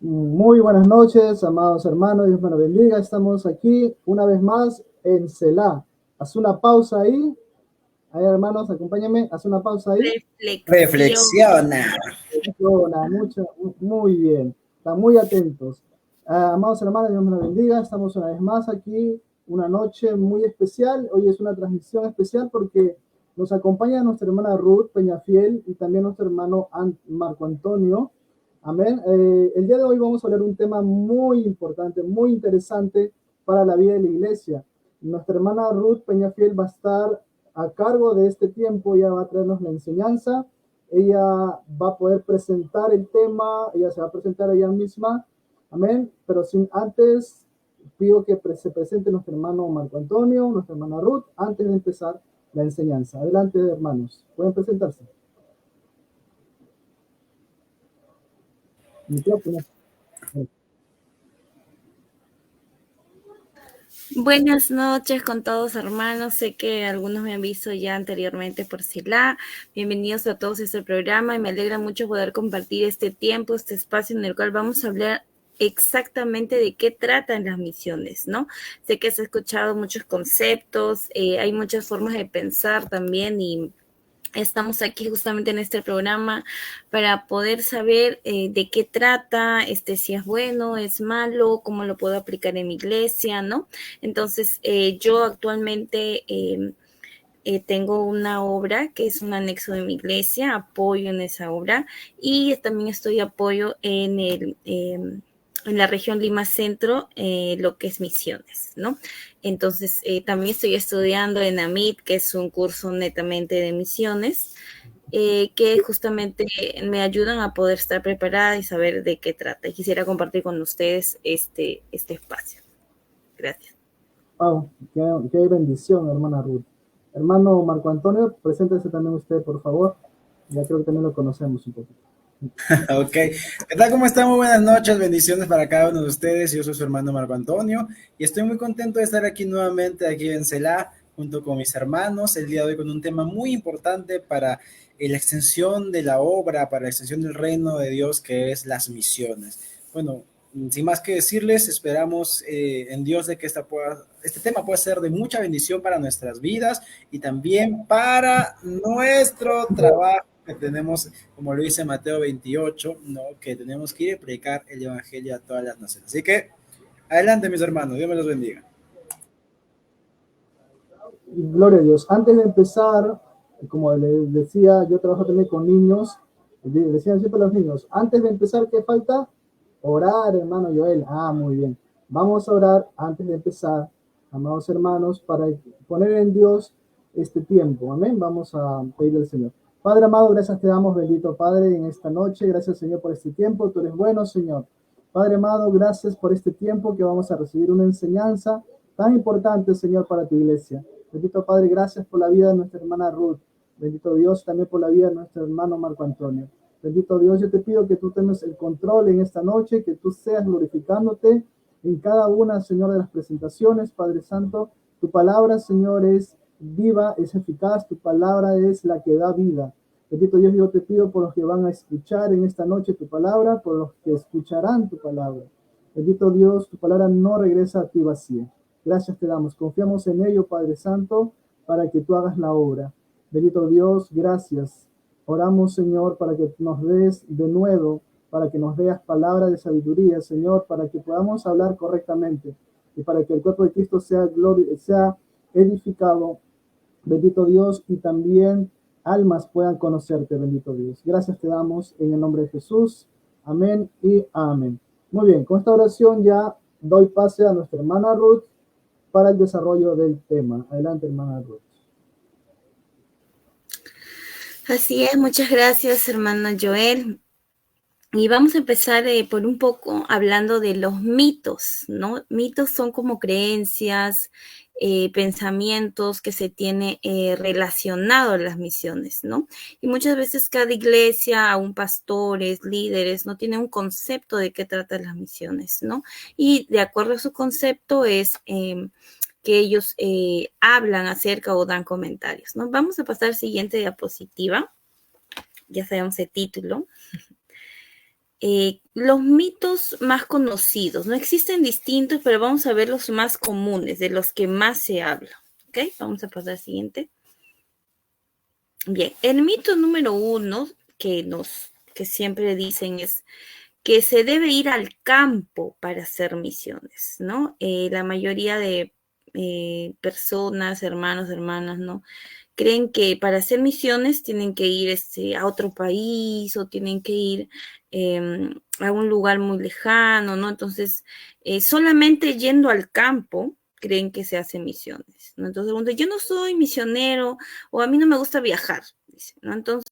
Muy buenas noches, amados hermanos, Dios me los bendiga. Estamos aquí una vez más en Selah. Haz una pausa ahí. Ahí, hermanos, acompáñenme. Haz una pausa ahí. Reflexión. Muy bien. Están muy atentos. Amados hermanos, Dios me los bendiga. Estamos una vez más aquí, una noche muy especial. Hoy es una transmisión especial porque nos acompaña nuestra hermana Ruth Peñafiel y también nuestro hermano Marco Antonio. Amén. El día de hoy vamos a hablar un tema muy importante, muy interesante para la vida de la iglesia. Nuestra hermana Ruth Peñafiel va a estar a cargo de este tiempo, ella va a traernos la enseñanza, ella va a poder presentar el tema, ella se va a presentar ella misma, amén, pero sin antes pido que se presente nuestro hermano Marco Antonio, nuestra hermana Ruth, antes de empezar la enseñanza. Adelante, hermanos, pueden presentarse. Micrófono. Buenas noches con todos, hermanos. Sé que algunos me han visto ya anteriormente por Selah. Bienvenidos a todos a este programa y me alegra mucho poder compartir este tiempo, este espacio en el cual vamos a hablar exactamente de qué tratan las misiones, ¿no? Sé que has escuchado muchos conceptos, hay muchas formas de pensar también y estamos aquí justamente en este programa para poder saber de qué trata, si es bueno, es malo, cómo lo puedo aplicar en mi iglesia, ¿no? Entonces, yo actualmente tengo una obra que es un anexo de mi iglesia, apoyo en esa obra y también estoy apoyo en la región Lima Centro, lo que es misiones, ¿no? Entonces, también estoy estudiando en AMIT, que es un curso netamente de misiones, que justamente me ayudan a poder estar preparada y saber de qué trata. Y quisiera compartir con ustedes este espacio. Gracias. Wow, qué bendición, hermana Ruth. Hermano Marco Antonio, preséntese también usted, por favor. Ya creo que también lo conocemos un poquito. Ok. ¿Qué tal? ¿Cómo están? Muy buenas noches. Bendiciones para cada uno de ustedes. Yo soy su hermano Marco Antonio y estoy muy contento de estar aquí nuevamente aquí en Selah junto con mis hermanos el día de hoy con un tema muy importante para la extensión de la obra, para la extensión del reino de Dios, que es las misiones. Bueno, sin más que decirles, esperamos en Dios de que este tema pueda ser de mucha bendición para nuestras vidas y también para nuestro trabajo que tenemos, como lo dice Mateo 28, ¿no? Que tenemos que ir a predicar el evangelio a todas las naciones. Así que, adelante mis hermanos, Dios me los bendiga. Gloria a Dios. Antes de empezar, como les decía, yo trabajo también con niños. Decían siempre los niños, antes de empezar, ¿qué falta? Orar, hermano Joel. Muy bien. Vamos a orar antes de empezar, amados hermanos, para poner en Dios este tiempo. Amén. Vamos a pedirle al Señor. Padre amado, gracias te damos, bendito Padre, en esta noche. Gracias, Señor, por este tiempo. Tú eres bueno, Señor. Padre amado, gracias por este tiempo que vamos a recibir una enseñanza tan importante, Señor, para tu iglesia. Bendito Padre, gracias por la vida de nuestra hermana Ruth. Bendito Dios, también por la vida de nuestro hermano Marco Antonio. Bendito Dios, yo te pido que tú tengas el control en esta noche, que tú seas glorificándote en cada una, Señor, de las presentaciones, Padre Santo. Tu palabra, Señor, es viva, es eficaz, tu palabra es la que da vida. Bendito Dios, yo te pido por los que van a escuchar en esta noche tu palabra, por los que escucharán tu palabra. Bendito Dios, tu palabra no regresa a ti vacía. Gracias te damos. Confiamos en ello, Padre Santo, para que tú hagas la obra. Bendito Dios, gracias. Oramos, Señor, para que nos des de nuevo, para que nos veas palabra de sabiduría, Señor, para que podamos hablar correctamente y para que el cuerpo de Cristo sea edificado. Bendito Dios, y también almas puedan conocerte, bendito Dios. Gracias te damos en el nombre de Jesús. Amén y amén. Muy bien, con esta oración ya doy pase a nuestra hermana Ruth para el desarrollo del tema. Adelante, hermana Ruth. Así es, muchas gracias, hermano Joel. Y vamos a empezar por un poco hablando de los mitos, ¿no? Mitos son como creencias, pensamientos que se tiene relacionado a las misiones, ¿no? Y muchas veces cada iglesia, aún pastores, líderes, no tienen un concepto de qué tratan las misiones, ¿no? Y de acuerdo a su concepto es que ellos hablan acerca o dan comentarios, ¿no? Vamos a pasar a la siguiente diapositiva. Ya sabemos el título. Los mitos más conocidos, no existen distintos, pero vamos a ver los más comunes, de los que más se habla. ¿Ok? Vamos a pasar al siguiente. Bien, el mito número 1 que siempre dicen es que se debe ir al campo para hacer misiones, ¿no? La mayoría de personas, hermanos, hermanas, ¿no? Creen que para hacer misiones tienen que ir a otro país o tienen que ir a un lugar muy lejano, ¿no? Entonces, solamente yendo al campo creen que se hacen misiones, ¿no? Entonces, yo no soy misionero o a mí no me gusta viajar, dice, ¿no? Entonces,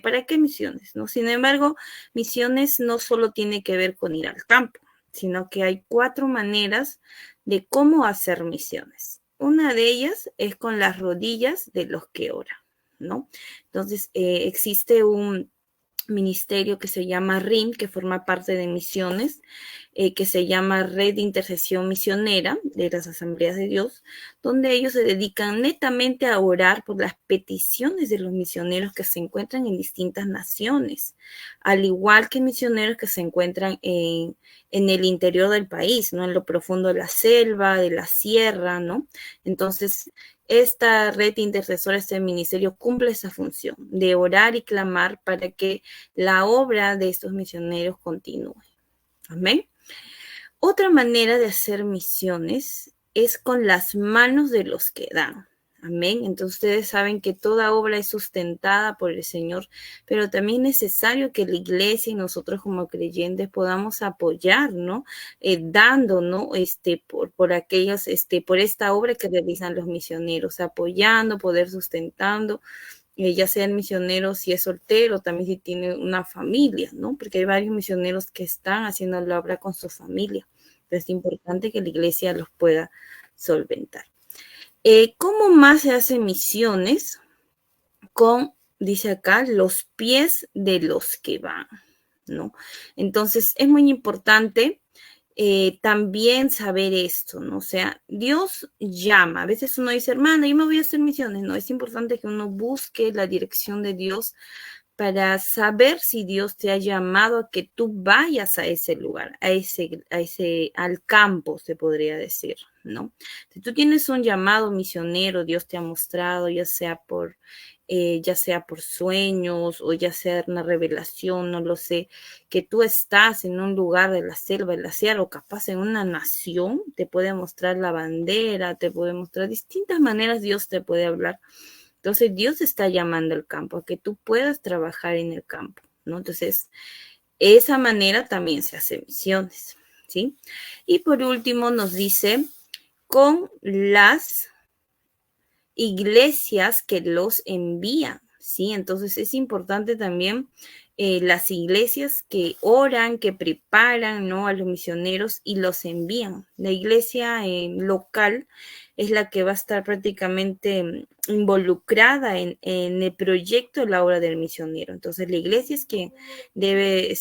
¿para qué misiones? ¿No? Sin embargo, misiones no solo tiene que ver con ir al campo, sino que hay 4 maneras de cómo hacer misiones. Una de ellas es con las rodillas de los que oran, ¿no? Entonces, existe un ministerio que se llama RIM, que forma parte de misiones, que se llama Red de Intercesión Misionera de las Asambleas de Dios, donde ellos se dedican netamente a orar por las peticiones de los misioneros que se encuentran en distintas naciones, al igual que misioneros que se encuentran en el interior del país, ¿no? En lo profundo de la selva, de la sierra, ¿no? Entonces, esta red intercesora, este ministerio, cumple esa función de orar y clamar para que la obra de estos misioneros continúe. Amén. Otra manera de hacer misiones es con las manos de los que dan. Amén. Entonces ustedes saben que toda obra es sustentada por el Señor, pero también es necesario que la iglesia y nosotros como creyentes podamos apoyar, ¿no? Dando, ¿no? Por aquellos, por esta obra que realizan los misioneros, apoyando, poder sustentando, ya sea el misionero si es soltero, también si tiene una familia, ¿no? Porque hay varios misioneros que están haciendo la obra con su familia. Entonces es importante que la iglesia los pueda solventar. ¿Cómo más se hacen misiones? Dice acá, los pies de los que van, ¿no? Entonces, es muy importante también saber esto, ¿no? O sea, Dios llama. A veces uno dice, hermano, yo me voy a hacer misiones. No, es importante que uno busque la dirección de Dios para saber si Dios te ha llamado a que tú vayas a ese lugar, al campo, se podría decir, ¿no? Si tú tienes un llamado misionero, Dios te ha mostrado, ya sea por sueños o ya sea una revelación, no lo sé, que tú estás en un lugar de la selva, de la sierra o capaz en una nación, te puede mostrar la bandera, te puede mostrar distintas maneras, Dios te puede hablar. Entonces, Dios está llamando al campo, a que tú puedas trabajar en el campo, ¿no? Entonces, esa manera también se hace misiones, ¿sí? Y por último nos dice, con las iglesias que los envían, ¿sí? Entonces, es importante también las iglesias que oran, que preparan, ¿no? A los misioneros y los envían. La iglesia local es la que va a estar prácticamente involucrada en el proyecto de la obra del misionero. Entonces, la iglesia es quien debe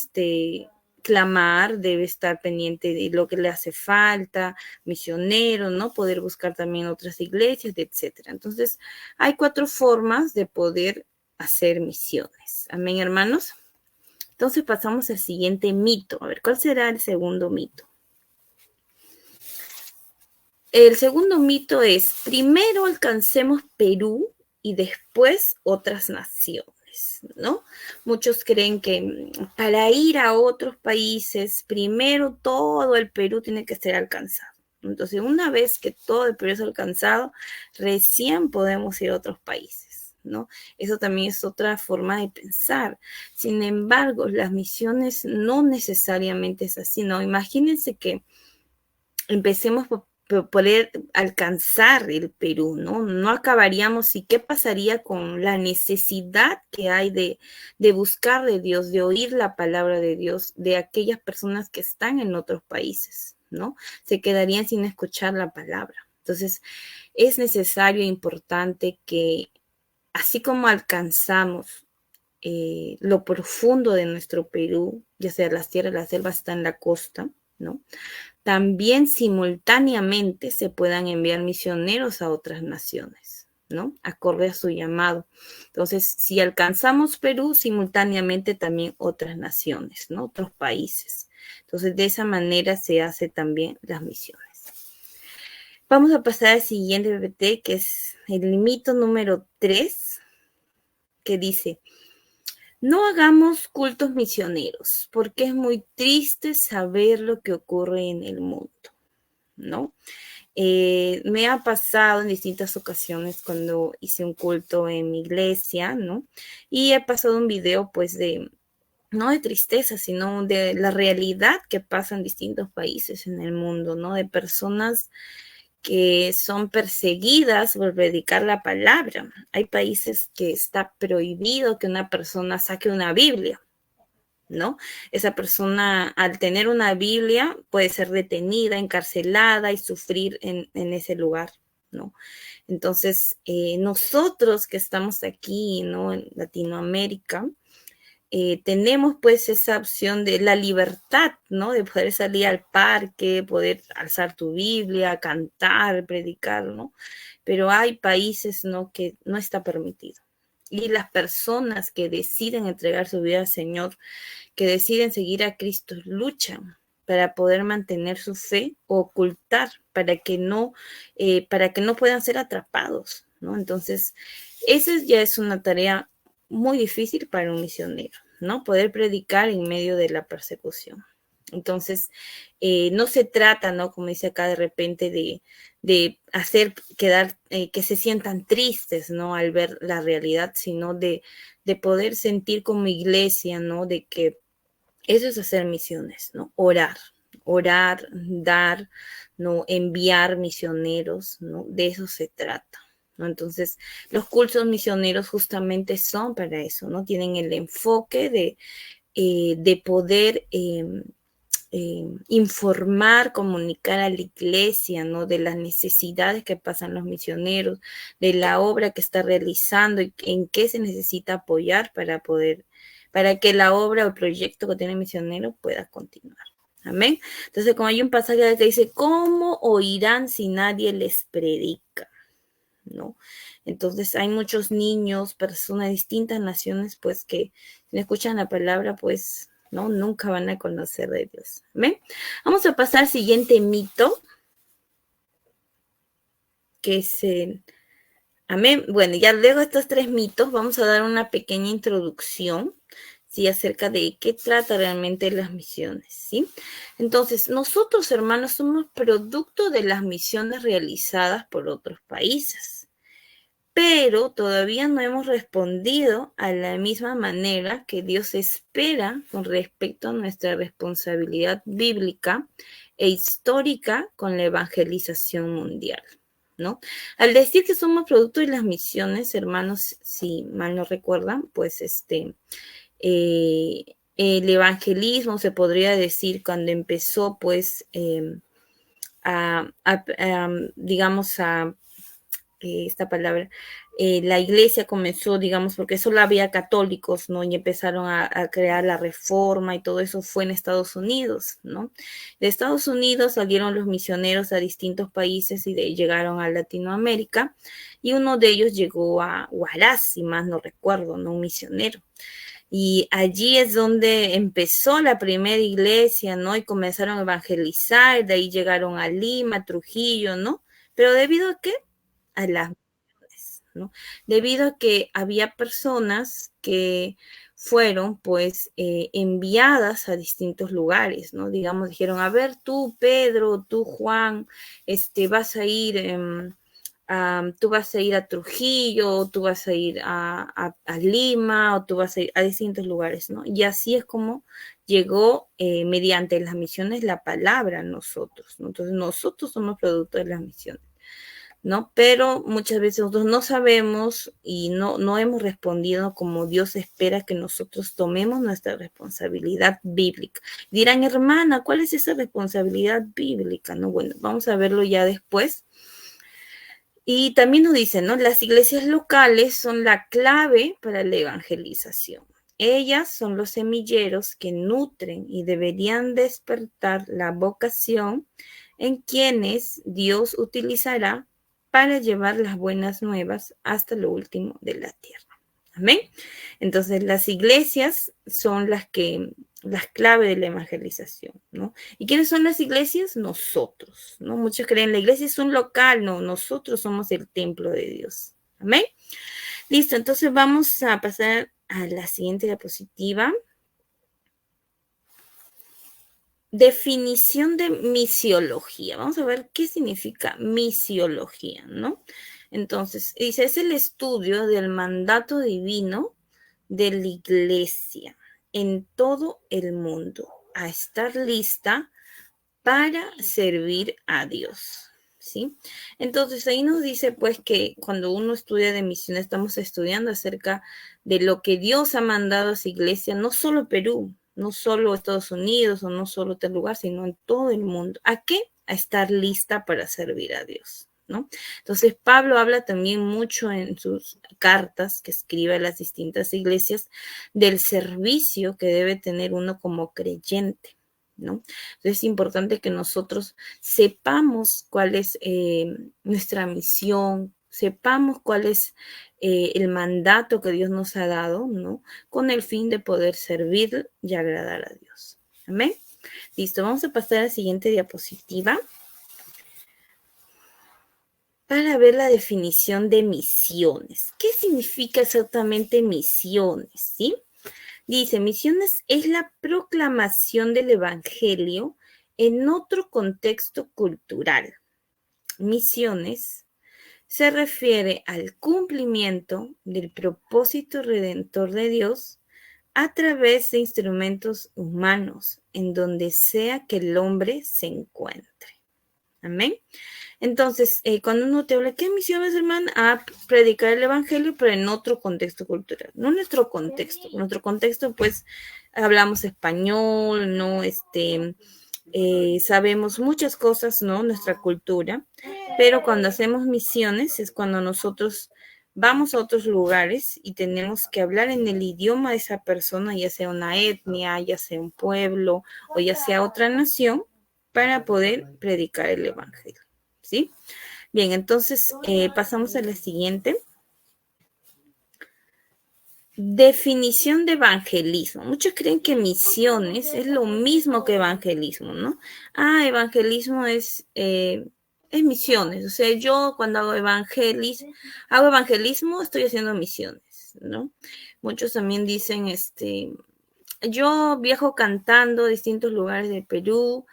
clamar, debe estar pendiente de lo que le hace falta, misionero, ¿no? Poder buscar también otras iglesias, etcétera. Entonces, hay 4 formas de poder hacer misiones. Amén, hermanos. Entonces pasamos al siguiente mito. A ver, ¿cuál será el segundo mito? El segundo mito es, primero alcancemos Perú y después otras naciones, ¿no? Muchos creen que para ir a otros países, primero todo el Perú tiene que ser alcanzado. Entonces, una vez que todo el Perú es alcanzado, recién podemos ir a otros países, ¿no? Eso también es otra forma de pensar. Sin embargo, las misiones no necesariamente es así, ¿no? Imagínense que empecemos por poder alcanzar el Perú, ¿no? No acabaríamos. ¿Y qué pasaría con la necesidad que hay de buscar de Dios, de oír la palabra de Dios, de aquellas personas que están en otros países, ¿no? Se quedarían sin escuchar la palabra. Entonces, es necesario e importante que, así como alcanzamos lo profundo de nuestro Perú, ya sea la sierra, la selva, está en la costa, ¿no? También simultáneamente se puedan enviar misioneros a otras naciones, ¿no? Acorde a su llamado. Entonces, si alcanzamos Perú, simultáneamente también otras naciones, ¿no? Otros países. Entonces, de esa manera se hace también las misiones. Vamos a pasar al siguiente PPT, que es el mito número 3, que dice: no hagamos cultos misioneros, porque es muy triste saber lo que ocurre en el mundo, ¿no? Me ha pasado en distintas ocasiones cuando hice un culto en mi iglesia, ¿no? Y he pasado un video, pues, no de tristeza, sino de la realidad que pasa en distintos países en el mundo, ¿no? De personas que son perseguidas por predicar la palabra. Hay países que está prohibido que una persona saque una Biblia, ¿no? Esa persona, al tener una Biblia, puede ser detenida, encarcelada y sufrir en ese lugar, ¿no? Entonces, nosotros que estamos aquí, ¿no? En Latinoamérica, tenemos pues esa opción de la libertad, ¿no? De poder salir al parque, poder alzar tu Biblia, cantar, predicar, ¿no? Pero hay países, ¿no? Que no está permitido. Y las personas que deciden entregar su vida al Señor, que deciden seguir a Cristo, luchan para poder mantener su fe o ocultar para que no puedan ser atrapados, ¿no? Entonces, esa ya es una tarea muy difícil para un misionero, ¿no? Poder predicar en medio de la persecución. Entonces, no se trata, ¿no? Como dice acá de repente, de hacer quedar, que se sientan tristes, ¿no? Al ver la realidad, sino de poder sentir como iglesia, ¿no? De que eso es hacer misiones, ¿no? Orar, dar, ¿no? Enviar misioneros, ¿no? De eso se trata, ¿no? Entonces, los cultos misioneros justamente son para eso, ¿no? Tienen el enfoque de poder informar, comunicar a la iglesia, ¿no? De las necesidades que pasan los misioneros, de la obra que está realizando y en qué se necesita apoyar para que la obra o el proyecto que tiene el misionero pueda continuar. Amén. Entonces, como hay un pasaje que dice, ¿cómo oirán si nadie les predica? ¿No? Entonces, hay muchos niños, personas de distintas naciones, pues que si no escuchan la palabra, pues no, nunca van a conocer de Dios. ¿Amén? Vamos a pasar al siguiente mito, que es el... Amén. Bueno, ya luego de estos 3 mitos, vamos a dar una pequeña introducción, ¿sí? Acerca de qué trata realmente las misiones, ¿sí? Entonces, nosotros, hermanos, somos producto de las misiones realizadas por otros países, pero todavía no hemos respondido a la misma manera que Dios espera con respecto a nuestra responsabilidad bíblica e histórica con la evangelización mundial, ¿no? Al decir que somos producto de las misiones, hermanos, si mal no recuerdan, pues el evangelismo se podría decir cuando empezó, pues, digamos, esta palabra, la iglesia comenzó, digamos, porque solo había católicos, ¿no? Y empezaron a crear la reforma y todo eso fue en Estados Unidos, ¿no? De Estados Unidos salieron los misioneros a distintos países y llegaron a Latinoamérica y uno de ellos llegó a Huaraz, si más no recuerdo, ¿no? Un misionero. Y allí es donde empezó la primera iglesia, ¿no? Y comenzaron a evangelizar, de ahí llegaron a Lima, Trujillo, ¿no? Pero ¿debido a qué? A las misiones, ¿no? Debido a que había personas que fueron pues enviadas a distintos lugares, ¿no? Digamos, dijeron, a ver, tú, Pedro, tú, Juan, vas a ir... tú vas a ir a Trujillo, tú vas a ir a Lima, o tú vas a ir a distintos lugares, ¿no? Y así es como llegó mediante las misiones la palabra a nosotros, ¿no? Entonces nosotros somos producto de las misiones, ¿no? Pero muchas veces nosotros no sabemos y no hemos respondido como Dios espera que nosotros tomemos nuestra responsabilidad bíblica. Dirán, hermana, ¿cuál es esa responsabilidad bíblica? No, bueno, vamos a verlo ya después. Y también nos dicen, ¿no? Las iglesias locales son la clave para la evangelización. Ellas son los semilleros que nutren y deberían despertar la vocación en quienes Dios utilizará para llevar las buenas nuevas hasta lo último de la tierra. Amén. Entonces, las iglesias son las claves de la evangelización, ¿no? ¿Y quiénes son las iglesias? Nosotros, ¿no? Muchos creen la iglesia es un local, no, nosotros somos el templo de Dios. Amén. Listo, entonces vamos a pasar a la siguiente diapositiva. Definición de misiología. Vamos a ver qué significa misiología, ¿no? Entonces, dice, es el estudio del mandato divino de la iglesia en todo el mundo a estar lista para servir a Dios, ¿sí? Entonces, ahí nos dice, pues, que cuando uno estudia de misión, estamos estudiando acerca de lo que Dios ha mandado a su iglesia, no solo Perú, no solo Estados Unidos o no solo tal lugar, sino en todo el mundo. ¿A qué? A estar lista para servir a Dios, ¿no? Entonces, Pablo habla también mucho en sus cartas que escribe a las distintas iglesias del servicio que debe tener uno como creyente, ¿no? Entonces, es importante que nosotros sepamos cuál es nuestra misión, sepamos cuál es el mandato que Dios nos ha dado, ¿no? Con el fin de poder servir y agradar a Dios. Amén. Listo, vamos a pasar a la siguiente diapositiva para ver la definición de misiones. ¿Qué significa exactamente misiones? ¿Sí? Dice, misiones es la proclamación del evangelio en otro contexto cultural. Misiones se refiere al cumplimiento del propósito redentor de Dios a través de instrumentos humanos en donde sea que el hombre se encuentre. Amén. Entonces, cuando uno te habla, ¿qué misiones, hermano? A predicar el evangelio, pero en otro contexto cultural, no en nuestro contexto. En nuestro contexto, pues, hablamos español, ¿no? Sabemos muchas cosas, ¿no? Nuestra cultura, pero cuando hacemos misiones es cuando nosotros vamos a otros lugares y tenemos que hablar en el idioma de esa persona, ya sea una etnia, ya sea un pueblo o ya sea otra nación, para poder predicar el evangelio, ¿sí? Bien, entonces pasamos a la siguiente. Definición de evangelismo. Muchos creen que misiones es lo mismo que evangelismo, ¿no? Evangelismo es misiones. O sea, yo cuando hago evangelismo, estoy haciendo misiones, ¿no? Muchos también dicen, yo viajo cantando a distintos lugares de Perú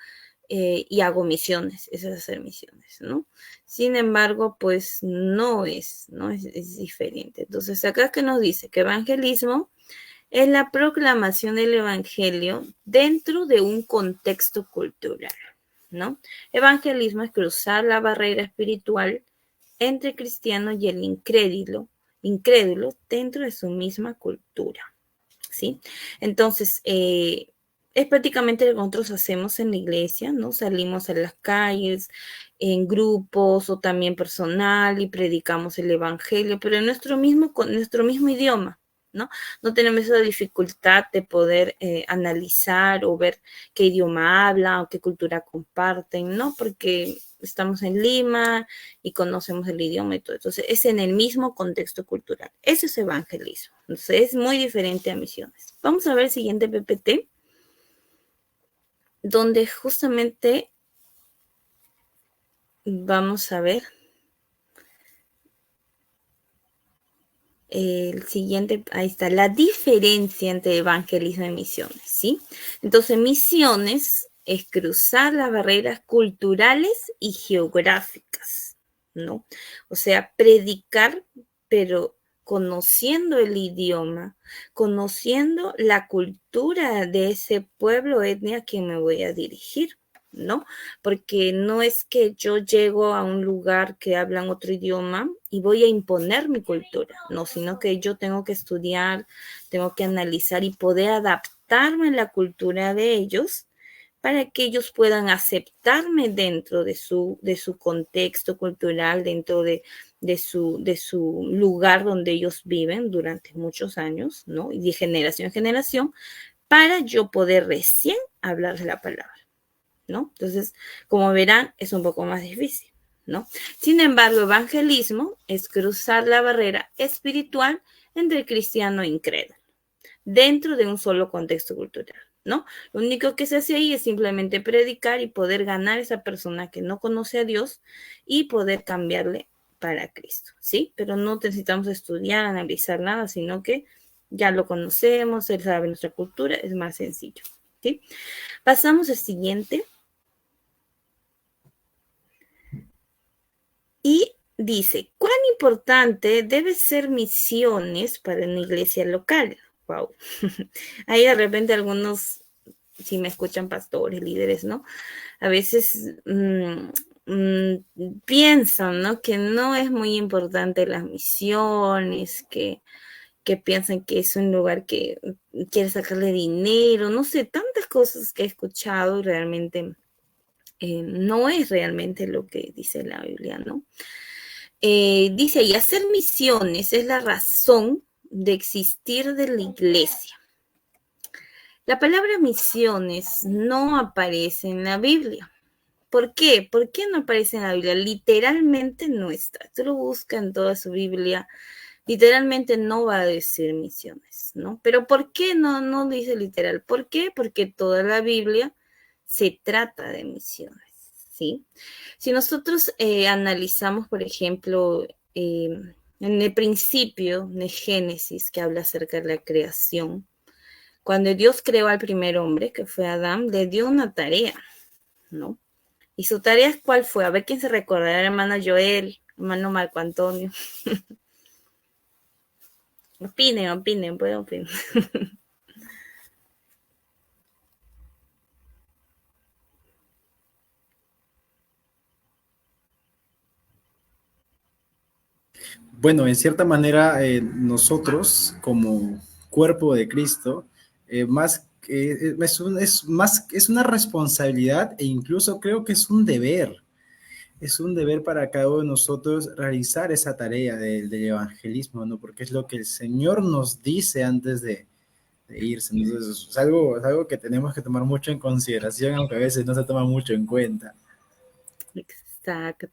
y hago misiones. Eso es hacer misiones, ¿no? Sin embargo, pues no es diferente. Entonces, acá que nos dice que evangelismo es la proclamación del evangelio dentro de un contexto cultural, ¿no? Evangelismo es cruzar la barrera espiritual entre el cristiano y el incrédulo dentro de su misma cultura, ¿sí? Entonces, es prácticamente lo que nosotros hacemos en la iglesia, ¿no? Salimos a las calles, en grupos o también personal y predicamos el evangelio, pero con nuestro mismo idioma, ¿no? No tenemos esa dificultad de poder analizar o ver qué idioma hablan o qué cultura comparten, ¿no? Porque estamos en Lima y conocemos el idioma y todo. Entonces, es en el mismo contexto cultural. Eso es evangelismo. Entonces, es muy diferente a misiones. Vamos a ver el siguiente PPT, donde justamente vamos a ver el siguiente, ahí está, la diferencia entre evangelismo y misiones, ¿sí? Entonces, misiones es cruzar las barreras culturales y geográficas, ¿no? O sea, predicar, pero conociendo el idioma, conociendo la cultura de ese pueblo, etnia a quien me voy a dirigir, ¿no? Porque no es que yo llego a un lugar que hablan otro idioma y voy a imponer mi cultura, no, sino que yo tengo que estudiar, tengo que analizar y poder adaptarme a la cultura de ellos para que ellos puedan aceptarme dentro de su contexto cultural, dentro de su lugar donde ellos viven durante muchos años, ¿no? Y de generación en generación, para yo poder recién hablar de la palabra, ¿no? Entonces, como verán, es un poco más difícil, ¿no? Sin embargo, evangelismo es cruzar la barrera espiritual entre cristiano e incrédulo, dentro de un solo contexto cultural, ¿no? Lo único que se hace ahí es simplemente predicar y poder ganar a esa persona que no conoce a Dios y poder cambiarle para Cristo, ¿sí? Pero no necesitamos estudiar, analizar nada, sino que ya lo conocemos, él sabe nuestra cultura, es más sencillo, ¿sí? Pasamos al siguiente. Y dice, ¿cuán importante debe ser misiones para una iglesia local? Wow. Ahí de repente algunos, si me escuchan pastores, líderes, ¿no? A veces piensan, ¿no? Que no es muy importante las misiones, que piensan que es un lugar que quiere sacarle dinero, no sé, tantas cosas que he escuchado y realmente no es realmente lo que dice la Biblia, ¿no? Dice ahí, hacer misiones es la razón de existir de la iglesia. La palabra misiones no aparece en la Biblia. ¿Por qué? ¿Por qué no aparece en la Biblia? Literalmente no está. Tú lo buscas en toda su Biblia. Literalmente no va a decir misiones, ¿no? Pero ¿por qué no dice literal? ¿Por qué? Porque toda la Biblia se trata de misiones, ¿sí? Si nosotros analizamos, por ejemplo, en el principio de Génesis, que habla acerca de la creación, cuando Dios creó al primer hombre, que fue Adán, le dio una tarea, ¿no? ¿Y su tarea cuál fue? A ver quién se recordará, hermano Joel, hermano Marco Antonio. Opinen, pueden opinar. Bueno, en cierta manera, nosotros como cuerpo de Cristo, es una responsabilidad e incluso creo que es un deber. Es un deber para cada uno de nosotros realizar esa tarea del evangelismo, ¿no? Porque es lo que el Señor nos dice antes de irse. Entonces, es algo que tenemos que tomar mucho en consideración, aunque a veces no se toma mucho en cuenta. Exacto,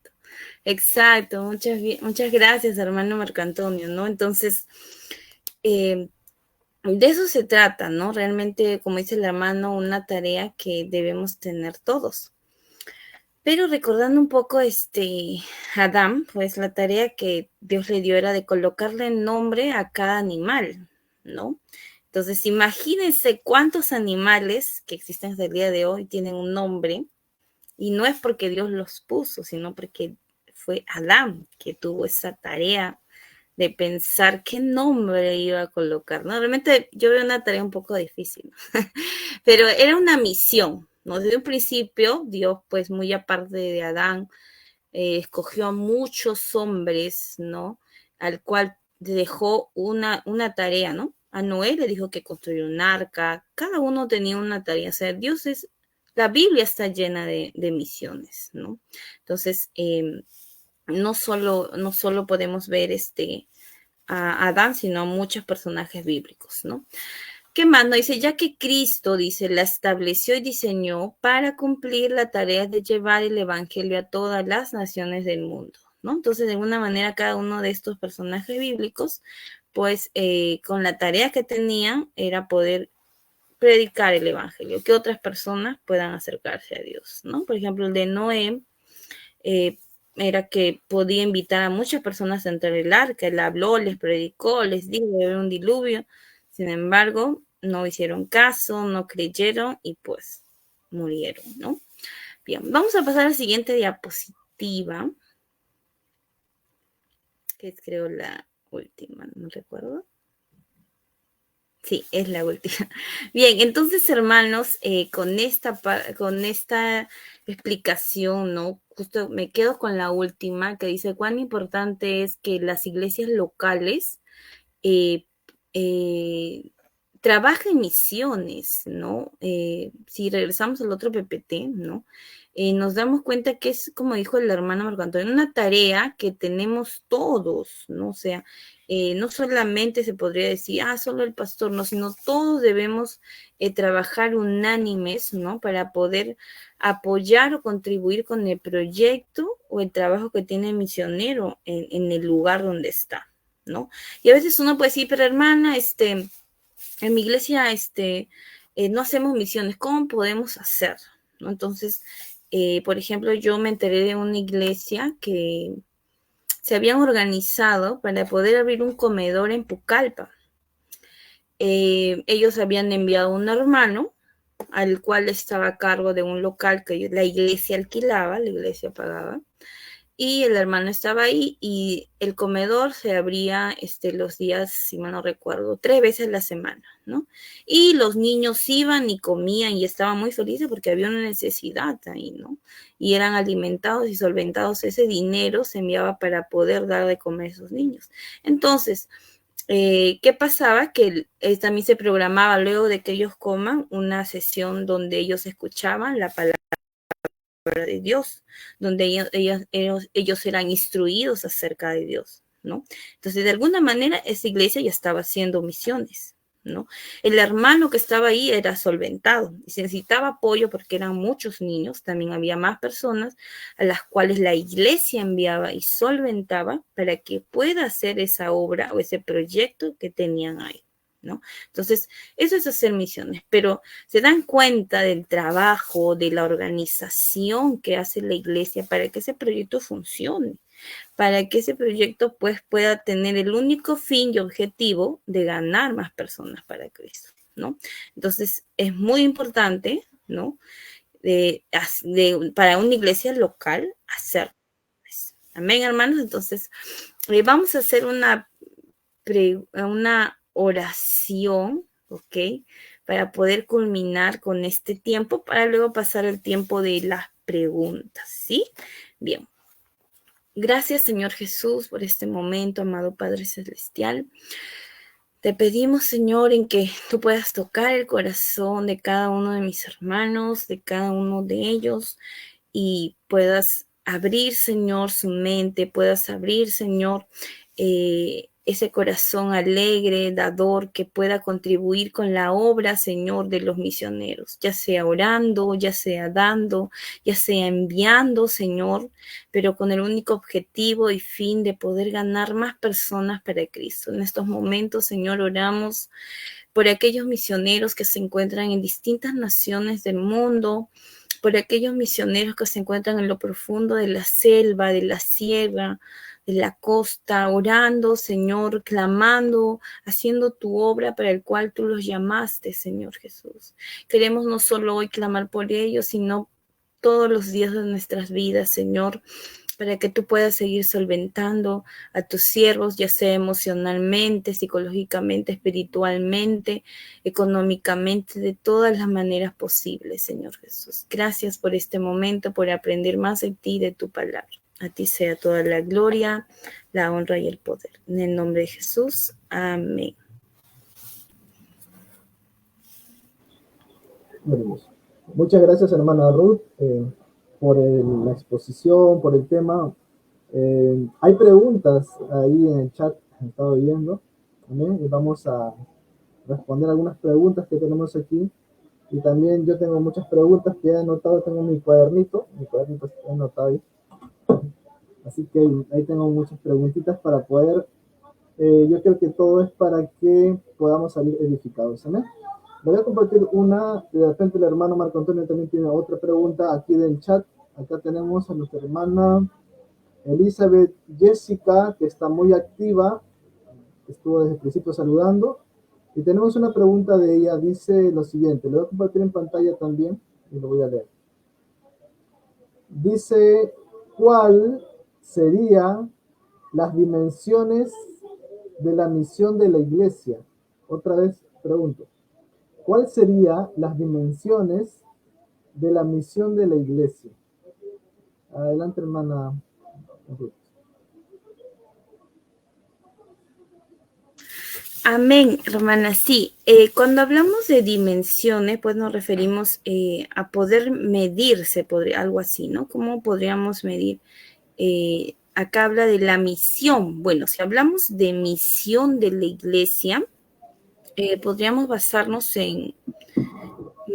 exacto. Muchas gracias, hermano Marco Antonio, ¿no? Entonces, de eso se trata, ¿no? Realmente, como dice el hermano, una tarea que debemos tener todos. Pero recordando un poco Adán, pues la tarea que Dios le dio era de colocarle nombre a cada animal, ¿no? Entonces, imagínense cuántos animales que existen hasta el día de hoy tienen un nombre, y no es porque Dios los puso, sino porque fue Adán que tuvo esa tarea de pensar qué nombre iba a colocar, ¿no? Realmente yo veo una tarea un poco difícil, pero era una misión, ¿no? Desde un principio, Dios, pues muy aparte de Adán, escogió a muchos hombres, ¿no? Al cual dejó una tarea, ¿no? A Noé le dijo que construyera un arca, cada uno tenía una tarea, o sea, la Biblia está llena de misiones, ¿no? Entonces, no solo podemos ver a Adán, sino a muchos personajes bíblicos, ¿no? ¿Qué más? No dice, ya que Cristo, dice, la estableció y diseñó para cumplir la tarea de llevar el evangelio a todas las naciones del mundo, ¿no? Entonces, de alguna manera, cada uno de estos personajes bíblicos, pues, con la tarea que tenían, era poder predicar el evangelio, que otras personas puedan acercarse a Dios, ¿no? Por ejemplo, el de Noé, era que podía invitar a muchas personas a entrar al arca, él habló, les predicó, les dijo que había un diluvio. Sin embargo, no hicieron caso, no creyeron y pues murieron, ¿no? Bien, vamos a pasar a la siguiente diapositiva, que es creo la última, no recuerdo. Sí, es la última. Bien, entonces, hermanos, con esta explicación, ¿no? Justo me quedo con la última que dice cuán importante es que las iglesias locales eh, eh, trabaja en misiones, ¿no? Si regresamos al otro PPT, ¿no? Nos damos cuenta que es, como dijo el hermano Marco Antonio, una tarea que tenemos todos, ¿no? O sea, no solamente se podría decir, solo el pastor, no, sino todos debemos trabajar unánimes, ¿no? Para poder apoyar o contribuir con el proyecto o el trabajo que tiene el misionero en el lugar donde está, ¿no? Y a veces uno puede decir, pero hermana, en mi iglesia no hacemos misiones, ¿cómo podemos hacer? ¿No? Entonces, por ejemplo, yo me enteré de una iglesia que se habían organizado para poder abrir un comedor en Pucallpa. Ellos habían enviado un hermano al cual estaba a cargo de un local que la iglesia alquilaba, la iglesia pagaba, y el hermano estaba ahí y el comedor se abría los días, si mal no recuerdo, 3 veces a la semana, ¿no? Y los niños iban y comían y estaban muy felices porque había una necesidad ahí, ¿no? Y eran alimentados y solventados. Ese dinero se enviaba para poder dar de comer a esos niños. Entonces, ¿qué pasaba? Que también se programaba luego de que ellos coman una sesión donde ellos escuchaban la palabra de Dios, donde ellos eran instruidos acerca de Dios, ¿no? Entonces, de alguna manera, esa iglesia ya estaba haciendo misiones, ¿no? El hermano que estaba ahí era solventado y se necesitaba apoyo porque eran muchos niños, también había más personas a las cuales la iglesia enviaba y solventaba para que pueda hacer esa obra o ese proyecto que tenían ahí, ¿no? Entonces, eso es hacer misiones, pero se dan cuenta del trabajo, de la organización que hace la iglesia para que ese proyecto funcione, para que ese proyecto pues pueda tener el único fin y objetivo de ganar más personas para Cristo, ¿no? Entonces, es muy importante, ¿no? Para una iglesia local hacerlo. Amén, hermanos. Entonces, vamos a hacer una oración, ¿ok? Para poder culminar con este tiempo, para luego pasar el tiempo de las preguntas, ¿sí? Bien. Gracias, Señor Jesús, por este momento, amado Padre Celestial. Te pedimos, Señor, en que tú puedas tocar el corazón de cada uno de mis hermanos, de cada uno de ellos, y puedas abrir, Señor, su mente, puedas abrir, Señor, ese corazón alegre, dador, que pueda contribuir con la obra, Señor, de los misioneros, ya sea orando, ya sea dando, ya sea enviando, Señor, pero con el único objetivo y fin de poder ganar más personas para Cristo. En estos momentos, Señor, oramos por aquellos misioneros que se encuentran en distintas naciones del mundo, por aquellos misioneros que se encuentran en lo profundo de la selva, de la sierra, de la costa, orando, Señor, clamando, haciendo tu obra para el cual tú los llamaste, Señor Jesús. Queremos no solo hoy clamar por ellos, sino todos los días de nuestras vidas, Señor, para que tú puedas seguir solventando a tus siervos, ya sea emocionalmente, psicológicamente, espiritualmente, económicamente, de todas las maneras posibles, Señor Jesús. Gracias por este momento, por aprender más de ti y de tu palabra. A ti sea toda la gloria, la honra y el poder. En el nombre de Jesús, amén. Muchas gracias, hermana Ruth, por la exposición, por el tema. Hay preguntas ahí en el chat, he estado viendo. ¿También? Y vamos a responder algunas preguntas que tenemos aquí. Y también yo tengo muchas preguntas que he anotado, tengo mi cuadernito he anotado ahí. Así que ahí tengo muchas preguntitas para poder, yo creo que todo es para que podamos salir edificados. ¿Amén? Voy a compartir una, de repente el hermano Marco Antonio también tiene otra pregunta aquí del chat. Acá tenemos a nuestra hermana Elizabeth Jessica, que está muy activa, estuvo desde el principio saludando. Y tenemos una pregunta de ella, dice lo siguiente, lo voy a compartir en pantalla también y lo voy a leer. Dice, ¿cuál serían las dimensiones de la misión de la iglesia? Otra vez pregunto, ¿cuál serían las dimensiones de la misión de la iglesia? Adelante, hermana Ruth. Amén, hermana. Sí, cuando hablamos de dimensiones, pues nos referimos a poder medirse, algo así, ¿no? ¿Cómo podríamos medir? Acá habla de la misión. Bueno, si hablamos de misión de la iglesia, podríamos basarnos en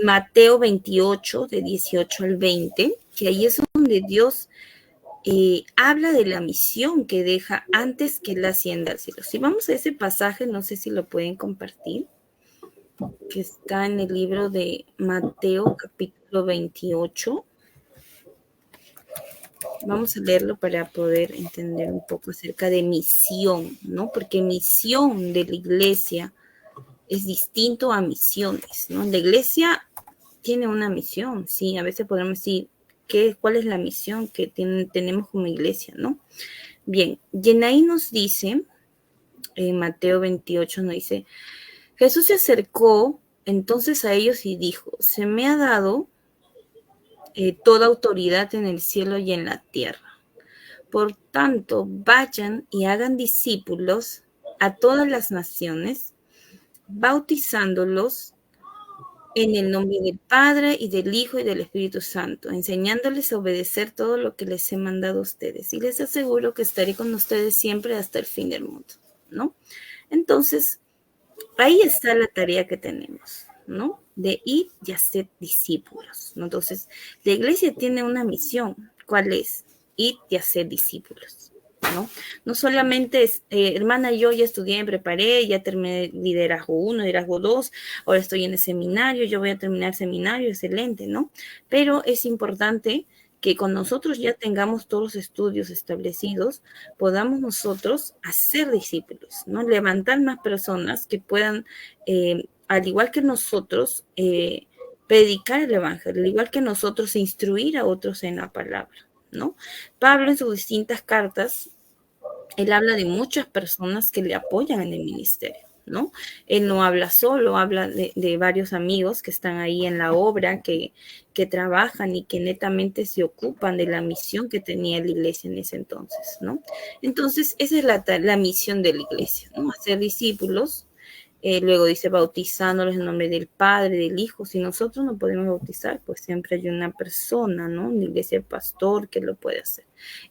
Mateo 28, de 18 al 20, que ahí es donde Dios habla de la misión que deja antes que la hacienda al cielo. Si vamos a ese pasaje, no sé si lo pueden compartir, que está en el libro de Mateo, capítulo 28. Vamos a leerlo para poder entender un poco acerca de misión, ¿no? Porque misión de la iglesia es distinto a misiones, ¿no? La iglesia tiene una misión, sí, a veces podemos decir, ¿cuál es la misión que tenemos como iglesia, no? Bien, Yenaí nos dice, en Mateo 28 nos dice, Jesús se acercó entonces a ellos y dijo, se me ha dado toda autoridad en el cielo y en la tierra. Por tanto, vayan y hagan discípulos a todas las naciones, bautizándolos en el nombre del Padre y del Hijo y del Espíritu Santo, enseñándoles a obedecer todo lo que les he mandado a ustedes. Y les aseguro que estaré con ustedes siempre hasta el fin del mundo, ¿no? Entonces, ahí está la tarea que tenemos, ¿no? De ir y hacer discípulos, ¿no? Entonces, la iglesia tiene una misión. ¿Cuál es? Ir y hacer discípulos, ¿no? No solamente es, hermana, yo ya estudié, me preparé, ya terminé liderazgo 1, liderazgo 2, ahora estoy en el seminario, yo voy a terminar el seminario, excelente, ¿no? Pero es importante que con nosotros ya tengamos todos los estudios establecidos, podamos nosotros hacer discípulos, ¿no? Levantar más personas que puedan, al igual que nosotros, predicar el evangelio, al igual que nosotros, instruir a otros en la palabra, ¿no? Pablo en sus distintas cartas, él habla de muchas personas que le apoyan en el ministerio, ¿no? Él no habla solo, habla de varios amigos que están ahí en la obra, que trabajan y que netamente se ocupan de la misión que tenía la iglesia en ese entonces, ¿no? Entonces, esa es la misión de la iglesia, ¿no? Hacer discípulos. Luego dice bautizándolos en nombre del Padre, del Hijo. Si nosotros no podemos bautizar, pues siempre hay una persona, ¿no? Una iglesia, pastor que lo puede hacer.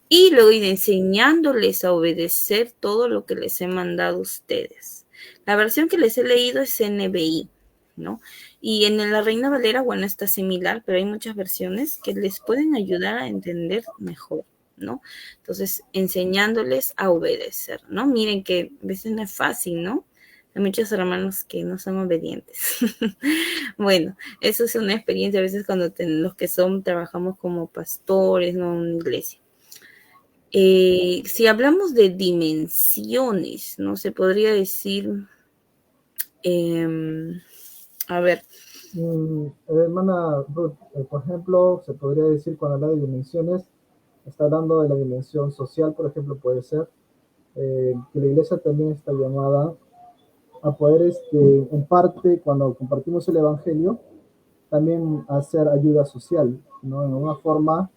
Y luego ir enseñándoles a obedecer todo lo que les he mandado a ustedes. La versión que les he leído es NBI, ¿no? Y en la Reina Valera, bueno, está similar, pero hay muchas versiones que les pueden ayudar a entender mejor, ¿no? Entonces, enseñándoles a obedecer, ¿no? Miren que a veces no es fácil, ¿no? Hay muchos hermanos que no son obedientes. Bueno, eso es una experiencia a veces cuando los que trabajamos como pastores, ¿no? En una iglesia. Si hablamos de dimensiones, ¿no? Se podría decir, a ver. Hermana Ruth, por ejemplo, se podría decir cuando habla de dimensiones, está hablando de la dimensión social, por ejemplo, puede ser, que la iglesia también está llamada a poder, en parte, cuando compartimos el Evangelio, también hacer ayuda social, ¿no? En una forma,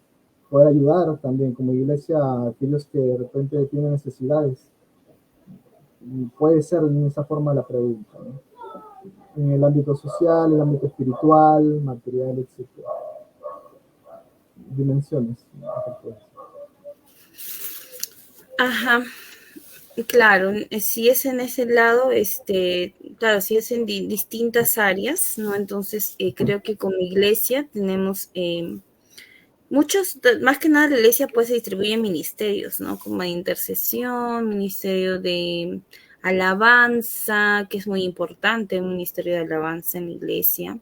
poder ayudar también como iglesia a aquellos que de repente tienen necesidades. Y puede ser en esa forma la pregunta, ¿no? En el ámbito social, el ámbito espiritual, material, etc. Dimensiones, ¿no? Ajá. Claro, si es en ese lado, claro, si es en distintas áreas, ¿no? Entonces, creo que como iglesia tenemos muchos, más que nada la iglesia pues se distribuye en ministerios, ¿no? Como de intercesión, ministerio de alabanza, que es muy importante, un ministerio de alabanza en la iglesia,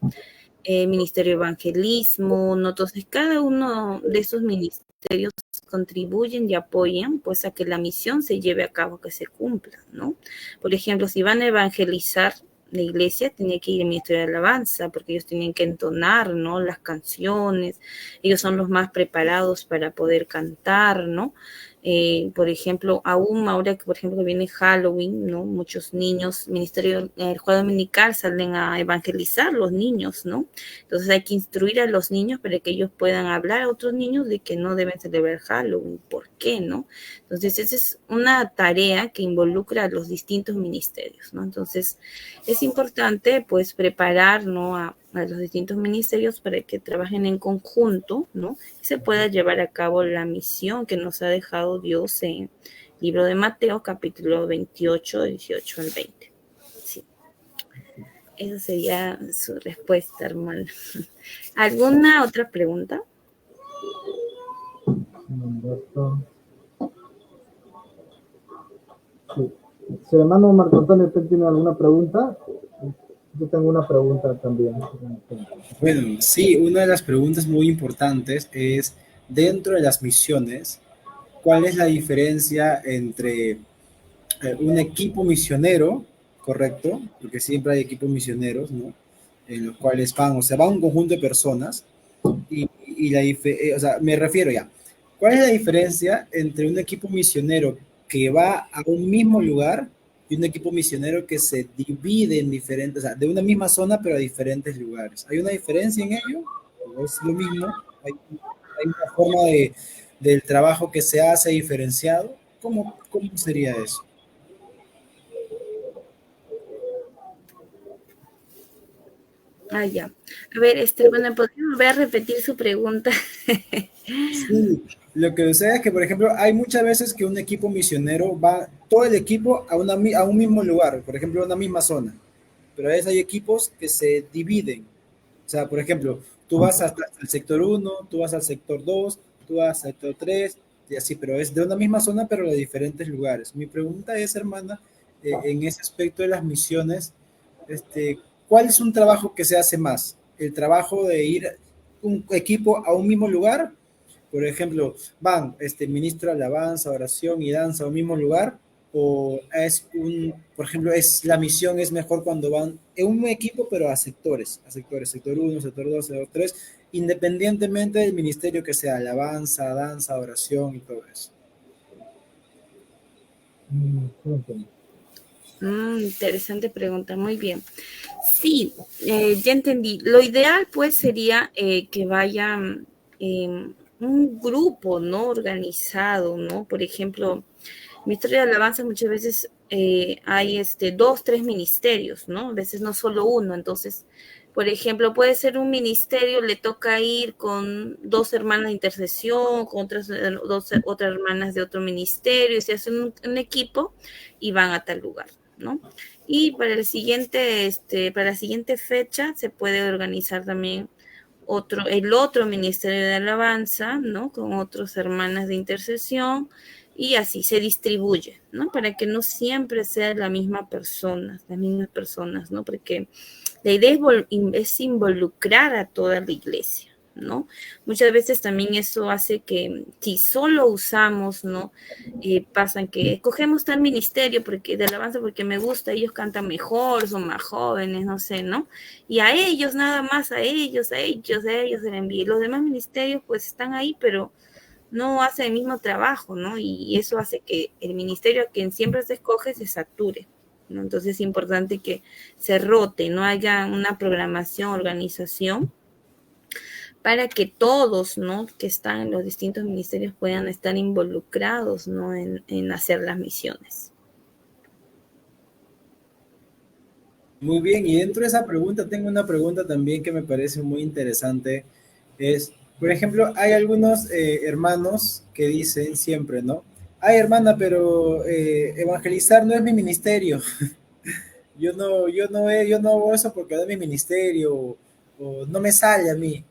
ministerio de evangelismo, ¿no? Entonces, cada uno de esos ministerios contribuyen y apoyan pues a que la misión se lleve a cabo, que se cumpla, ¿no? Por ejemplo, si van a evangelizar la iglesia, tenía que ir al ministerio de alabanza porque ellos tenían que entonar, ¿no? Las canciones, ellos son los más preparados para poder cantar, ¿no? Por ejemplo, aún ahora que, por ejemplo, viene Halloween, ¿no? Muchos niños, ministerio, el juego dominical salen a evangelizar los niños, ¿no? Entonces hay que instruir a los niños para que ellos puedan hablar a otros niños de que no deben celebrar Halloween, ¿por qué, no? Entonces esa es una tarea que involucra a los distintos ministerios, ¿no? Entonces es importante, pues, preparar, ¿no? A los distintos ministerios para que trabajen en conjunto, ¿no? Y se pueda llevar a cabo la misión que nos ha dejado Dios en el libro de Mateo, capítulo 28, 18 al 20. Sí. Esa sería su respuesta, hermano. ¿Alguna otra pregunta? Sí. Si el hermano Marco Antonio ¿usted tiene alguna pregunta? Yo tengo una pregunta también. Bueno, sí, una de las preguntas muy importantes es, dentro de las misiones, ¿cuál es la diferencia entre un equipo misionero, correcto? Porque siempre hay equipos misioneros, ¿no? En los cuales van, o sea, va un conjunto de personas o sea, me refiero ya. ¿Cuál es la diferencia entre un equipo misionero que va a un mismo lugar y un equipo misionero que se divide en diferentes, o sea, de una misma zona pero a diferentes lugares? ¿Hay una diferencia en ello? ¿O es lo mismo? ¿Hay una forma del trabajo que se hace diferenciado? ¿Cómo sería eso? Ah, ya. A ver, bueno, ¿podría volver a repetir su pregunta? Sí, lo que sucede es que, por ejemplo, hay muchas veces que un equipo misionero va, todo el equipo a un mismo lugar, por ejemplo, a una misma zona, pero a veces hay equipos que se dividen. O sea, por ejemplo, tú vas hasta el sector uno, tú vas al sector 2, tú vas al sector 3 y así, pero es de una misma zona, pero de diferentes lugares. Mi pregunta es, hermana, en ese aspecto de las misiones, ¿cuál es un trabajo que se hace más? ¿El trabajo de ir un equipo a un mismo lugar? Por ejemplo, van, ministro alabanza, oración y danza a un mismo lugar, o por ejemplo, la misión es mejor cuando van en un equipo, pero a sectores, sector uno, sector 2, sector 3, independientemente del ministerio que sea, alabanza, danza, oración y todo eso. Interesante pregunta, muy bien. Sí, ya entendí. Lo ideal, pues, sería que vayan un grupo, ¿no? Organizado, ¿no? Por ejemplo, Ministerio de Alabanza muchas veces hay dos, tres ministerios, ¿no? A veces no solo uno. Entonces, por ejemplo, puede ser un ministerio, le toca ir con dos hermanas de intercesión, con otras hermanas de otro ministerio, y se hacen un equipo y van a tal lugar, ¿no? Y para para la siguiente fecha se puede organizar también el otro ministerio de alabanza, ¿no? Con otras hermanas de intercesión, y así se distribuye, ¿no? Para que no siempre sea las mismas personas, ¿no? Porque la idea es involucrar a toda la iglesia, ¿no? Muchas veces también eso hace que si solo usamos, ¿no? Pasan que cogemos tal ministerio de alabanza porque me gusta, ellos cantan mejor, son más jóvenes, no sé, ¿no? Y a ellos, nada más, a ellos se le envía. Los demás ministerios pues están ahí, pero no hacen el mismo trabajo, ¿no? Y eso hace que el ministerio a quien siempre se escoge se sature, ¿no? Entonces es importante que se rote, no haya una programación, organización, para que todos, ¿no? Que están en los distintos ministerios puedan estar involucrados, ¿no? En hacer las misiones. Muy bien, y dentro de esa pregunta tengo una pregunta también que me parece muy interesante. Es, por ejemplo, hay algunos hermanos que dicen siempre, ¿no? Ay, hermana, pero evangelizar no es mi ministerio. Yo no hago eso porque no es mi ministerio o no me sale a mí.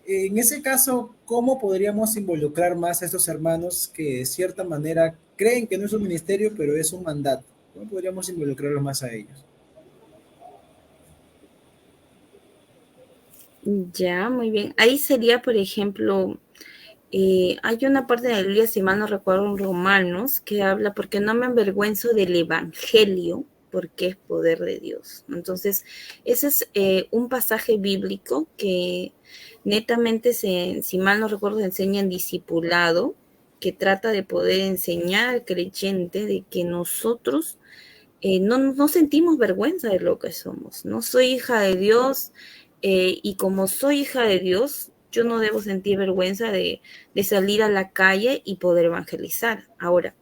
En ese caso, ¿cómo podríamos involucrar más a estos hermanos que de cierta manera creen que no es un ministerio, pero es un mandato? ¿Cómo podríamos involucrarlos más a ellos? Ya, muy bien. Ahí sería, por ejemplo, hay una parte de la Biblia, si mal no recuerdo, en Romanos, que habla, porque no me avergüenzo del Evangelio, porque es poder de Dios. Entonces, ese es un pasaje bíblico que netamente, si mal no recuerdo, se enseña en discipulado, que trata de poder enseñar al creyente de que nosotros no sentimos vergüenza de lo que somos, ¿no? Soy hija de Dios y como soy hija de Dios, yo no debo sentir vergüenza de salir a la calle y poder evangelizar. Ahora,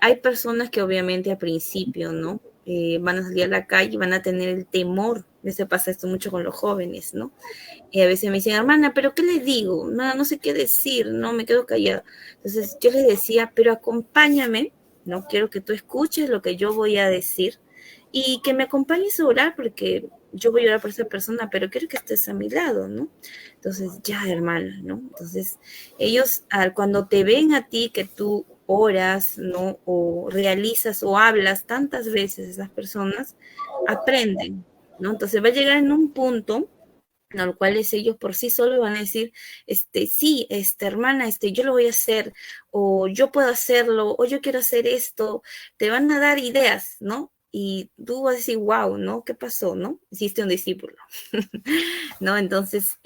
hay personas que obviamente al principio, ¿no? Van a salir a la calle y van a tener el temor. A veces pasa esto mucho con los jóvenes, ¿no? Y a veces me dicen, hermana, ¿pero qué le digo? No sé qué decir, no me quedo callada. Entonces yo les decía, pero acompáñame, no quiero que tú escuches lo que yo voy a decir y que me acompañes a orar porque yo voy a orar por esa persona, pero quiero que estés a mi lado, ¿no? Entonces, ya, hermana, ¿no? Entonces, ellos cuando te ven a ti que tú oras, ¿no? O realizas o hablas tantas veces esas personas, aprenden, ¿no? Entonces va a llegar en un punto en el cual ellos por sí solos van a decir, sí, hermana, yo lo voy a hacer, o yo puedo hacerlo, o yo quiero hacer esto, te van a dar ideas, ¿no? Y tú vas a decir, wow, ¿no? ¿Qué pasó, no? Hiciste un discípulo, ¿no? Entonces,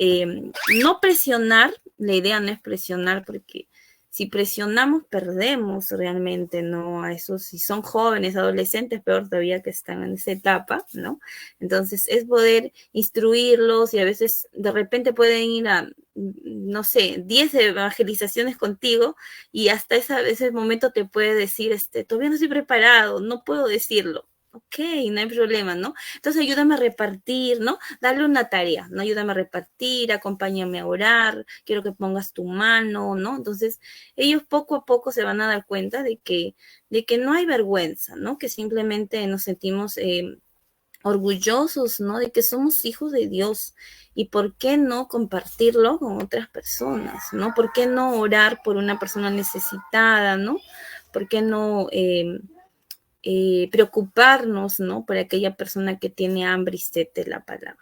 no presionar, la idea no es presionar porque si presionamos, perdemos realmente, ¿no? A esos, si son jóvenes, adolescentes, peor todavía que están en esa etapa, ¿no? Entonces, es poder instruirlos y a veces de repente pueden ir a, no sé, 10 evangelizaciones contigo y hasta ese momento te puede decir, todavía no estoy preparado, no puedo decirlo. Ok, no hay problema, ¿no? Entonces ayúdame a repartir, ¿no? Dale una tarea, ¿no? Ayúdame a repartir, acompáñame a orar, quiero que pongas tu mano, ¿no? Entonces ellos poco a poco se van a dar cuenta de que no hay vergüenza, ¿no? Que simplemente nos sentimos orgullosos, ¿no? De que somos hijos de Dios. ¿Y por qué no compartirlo con otras personas, ¿no? ¿Por qué no orar por una persona necesitada, ¿no? ¿Por qué no preocuparnos, ¿no? Por aquella persona que tiene hambre y sed de la palabra?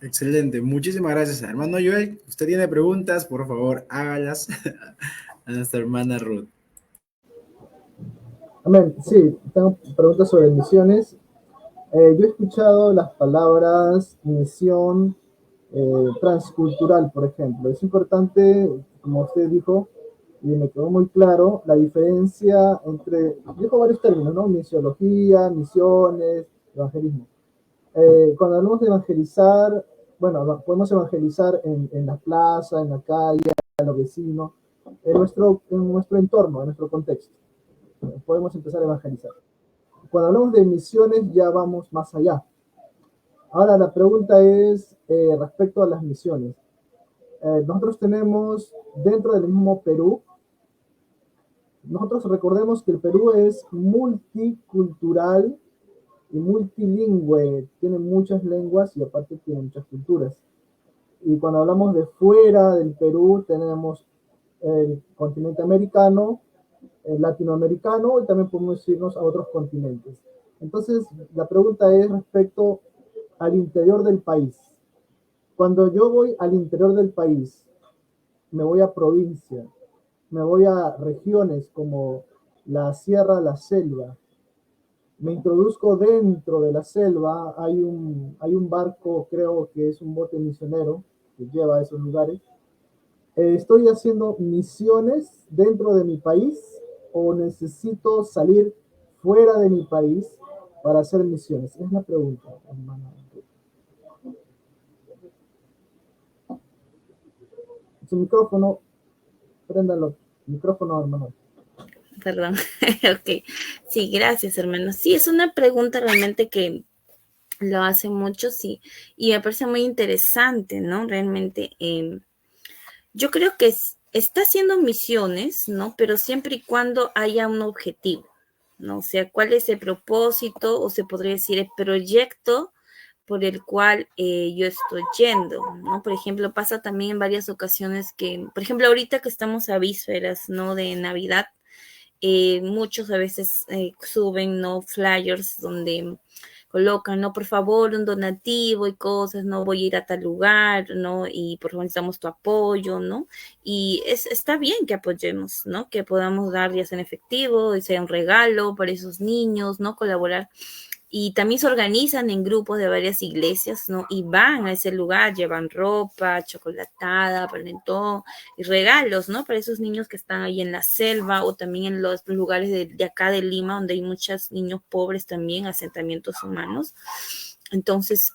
Excelente, muchísimas gracias, hermano Joel. Usted tiene preguntas, por favor, hágalas a nuestra hermana Ruth. Amén. Sí, tengo preguntas sobre misiones. Yo he escuchado las palabras misión transcultural, por ejemplo. Es importante, como usted dijo, y me quedó muy claro, la diferencia entre, dijo varios términos, ¿no? Misiología, misiones, evangelismo. Cuando hablamos de evangelizar, bueno, podemos evangelizar en la plaza, en la calle, a los vecinos, en nuestro entorno, en nuestro contexto. Podemos empezar a evangelizar. Cuando hablamos de misiones ya vamos más allá. Ahora la pregunta es respecto a las misiones. Nosotros tenemos dentro del mismo Perú, nosotros recordemos que el Perú es multicultural y multilingüe, tiene muchas lenguas y aparte tiene muchas culturas. Y cuando hablamos de fuera del Perú tenemos el continente americano, el latinoamericano y también podemos irnos a otros continentes. Entonces, la pregunta es respecto al interior del país. Cuando yo voy al interior del país, me voy a provincia, me voy a regiones como la sierra, la selva, me introduzco dentro de la selva, hay un barco, creo que es un bote misionero que lleva a esos lugares. ¿Estoy haciendo misiones dentro de mi país o necesito salir fuera de mi país para hacer misiones? Es la pregunta, hermano. Su micrófono, préndalo. Micrófono, hermano. Perdón. Ok. Sí, gracias, hermano. Sí, es una pregunta realmente que lo hace mucho, sí, y me parece muy interesante, ¿no? Realmente, yo creo que está haciendo misiones, ¿no? Pero siempre y cuando haya un objetivo, ¿no? O sea, ¿cuál es el propósito o se podría decir el proyecto por el cual yo estoy yendo, ¿no? Por ejemplo, pasa también en varias ocasiones que, por ejemplo, ahorita que estamos a vísperas, ¿no? De Navidad, muchos a veces suben, ¿no? Flyers donde colocan, ¿no? Por favor, un donativo y cosas, ¿no? Voy a ir a tal lugar, ¿no? Y por favor necesitamos tu apoyo, ¿no? Y está bien que apoyemos, ¿no? Que podamos dar ya sea en efectivo, sea un regalo para esos niños, ¿no? Colaborar. y también se organizan en grupos de varias iglesias, ¿no? Y van a ese lugar, llevan ropa, chocolatada, panetón y regalos, ¿no? Para esos niños que están ahí en la selva o también en los lugares de acá de Lima, donde hay muchos niños pobres también, asentamientos humanos. Entonces,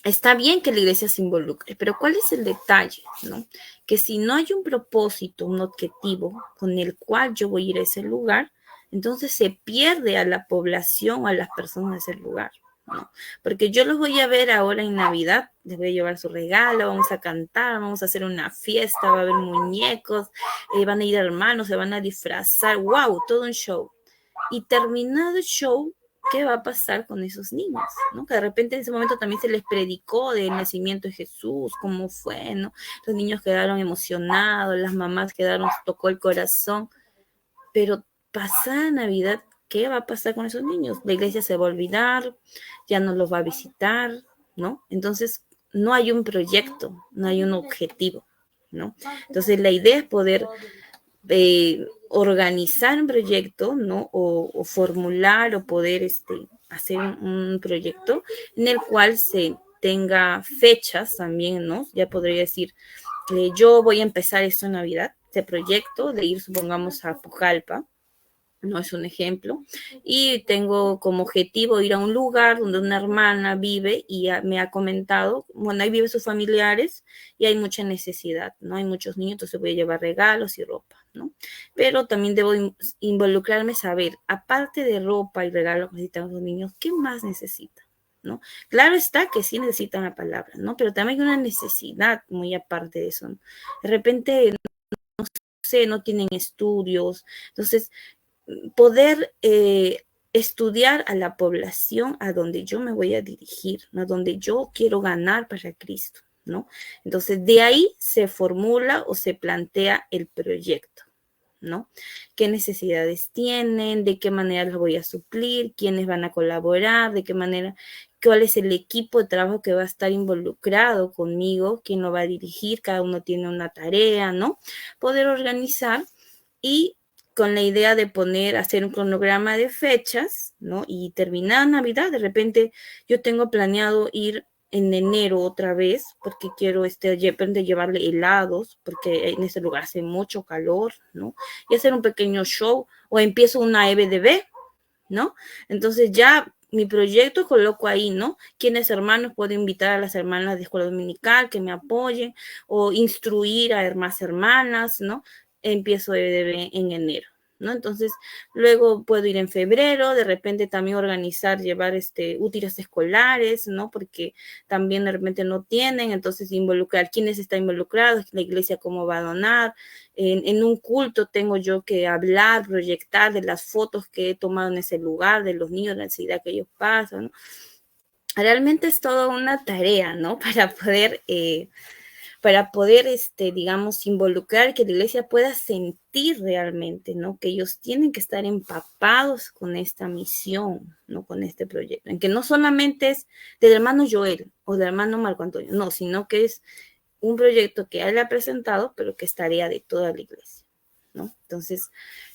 está bien que la iglesia se involucre, pero ¿cuál es el detalle? ¿No? Que si no hay un propósito, un objetivo con el cual yo voy a ir a ese lugar, entonces se pierde a la población o a las personas de ese lugar, ¿no? Porque yo los voy a ver ahora en Navidad, les voy a llevar su regalo, vamos a cantar, vamos a hacer una fiesta, va a haber muñecos, van a ir hermanos, se van a disfrazar, wow, todo un show. Y terminado el show, ¿qué va a pasar con esos niños? ¿No? Que de repente en ese momento también se les predicó del nacimiento de Jesús, cómo fue, ¿no? Los niños quedaron emocionados, las mamás quedaron, tocó el corazón, pero pasada Navidad, ¿qué va a pasar con esos niños? La iglesia se va a olvidar, ya no los va a visitar, ¿no? Entonces, no hay un proyecto, no hay un objetivo, ¿no? Entonces, la idea es poder organizar un proyecto, ¿no? O formular o poder hacer un proyecto en el cual se tenga fechas también, ¿no? Ya podría decir, yo voy a empezar esto en Navidad, este proyecto de ir, supongamos, a Pujalpa, no es un ejemplo, y tengo como objetivo ir a un lugar donde una hermana vive y me ha comentado, bueno, ahí viven sus familiares y hay mucha necesidad, ¿no? Hay muchos niños, entonces voy a llevar regalos y ropa, ¿no? Pero también debo involucrarme, saber, aparte de ropa y regalos que necesitan los niños, ¿qué más necesitan? ¿No? Claro está que sí necesitan la palabra, ¿no? Pero también hay una necesidad muy aparte de eso, ¿no? De repente, no sé, no tienen estudios, entonces poder estudiar a la población a donde yo me voy a dirigir, ¿no? A donde yo quiero ganar para Cristo, ¿no? Entonces, de ahí se formula o se plantea el proyecto, ¿no? ¿Qué necesidades tienen? ¿De qué manera las voy a suplir? ¿Quiénes van a colaborar? ¿De qué manera? ¿Cuál es el equipo de trabajo que va a estar involucrado conmigo? ¿Quién lo va a dirigir? Cada uno tiene una tarea, ¿no? Poder organizar y con la idea de hacer un cronograma de fechas, ¿no? Y terminar Navidad, de repente yo tengo planeado ir en enero otra vez, porque quiero llevarle helados, porque en ese lugar hace mucho calor, ¿no? Y hacer un pequeño show, o empiezo una EBDB, ¿no? Entonces ya mi proyecto coloco ahí, ¿no? ¿Quiénes hermanos puedo invitar a las hermanas de escuela dominical que me apoyen o instruir a más hermanas, ¿no? Empiezo en enero, ¿no? Entonces, luego puedo ir en febrero, de repente también organizar, llevar útiles escolares, ¿no? Porque también de repente no tienen, entonces involucrar quiénes están involucrados, la iglesia cómo va a donar. En un culto tengo yo que hablar, proyectar de las fotos que he tomado en ese lugar, de los niños, la necesidad que ellos pasan, ¿no? Realmente es toda una tarea, ¿no? Para poder, digamos, involucrar, que la iglesia pueda sentir realmente, ¿no? Que ellos tienen que estar empapados con esta misión, ¿no? Con este proyecto, en que no solamente es del hermano Joel o del hermano Marco Antonio, no, sino que es un proyecto que él ha presentado, pero que es tarea de toda la iglesia, ¿no? Entonces,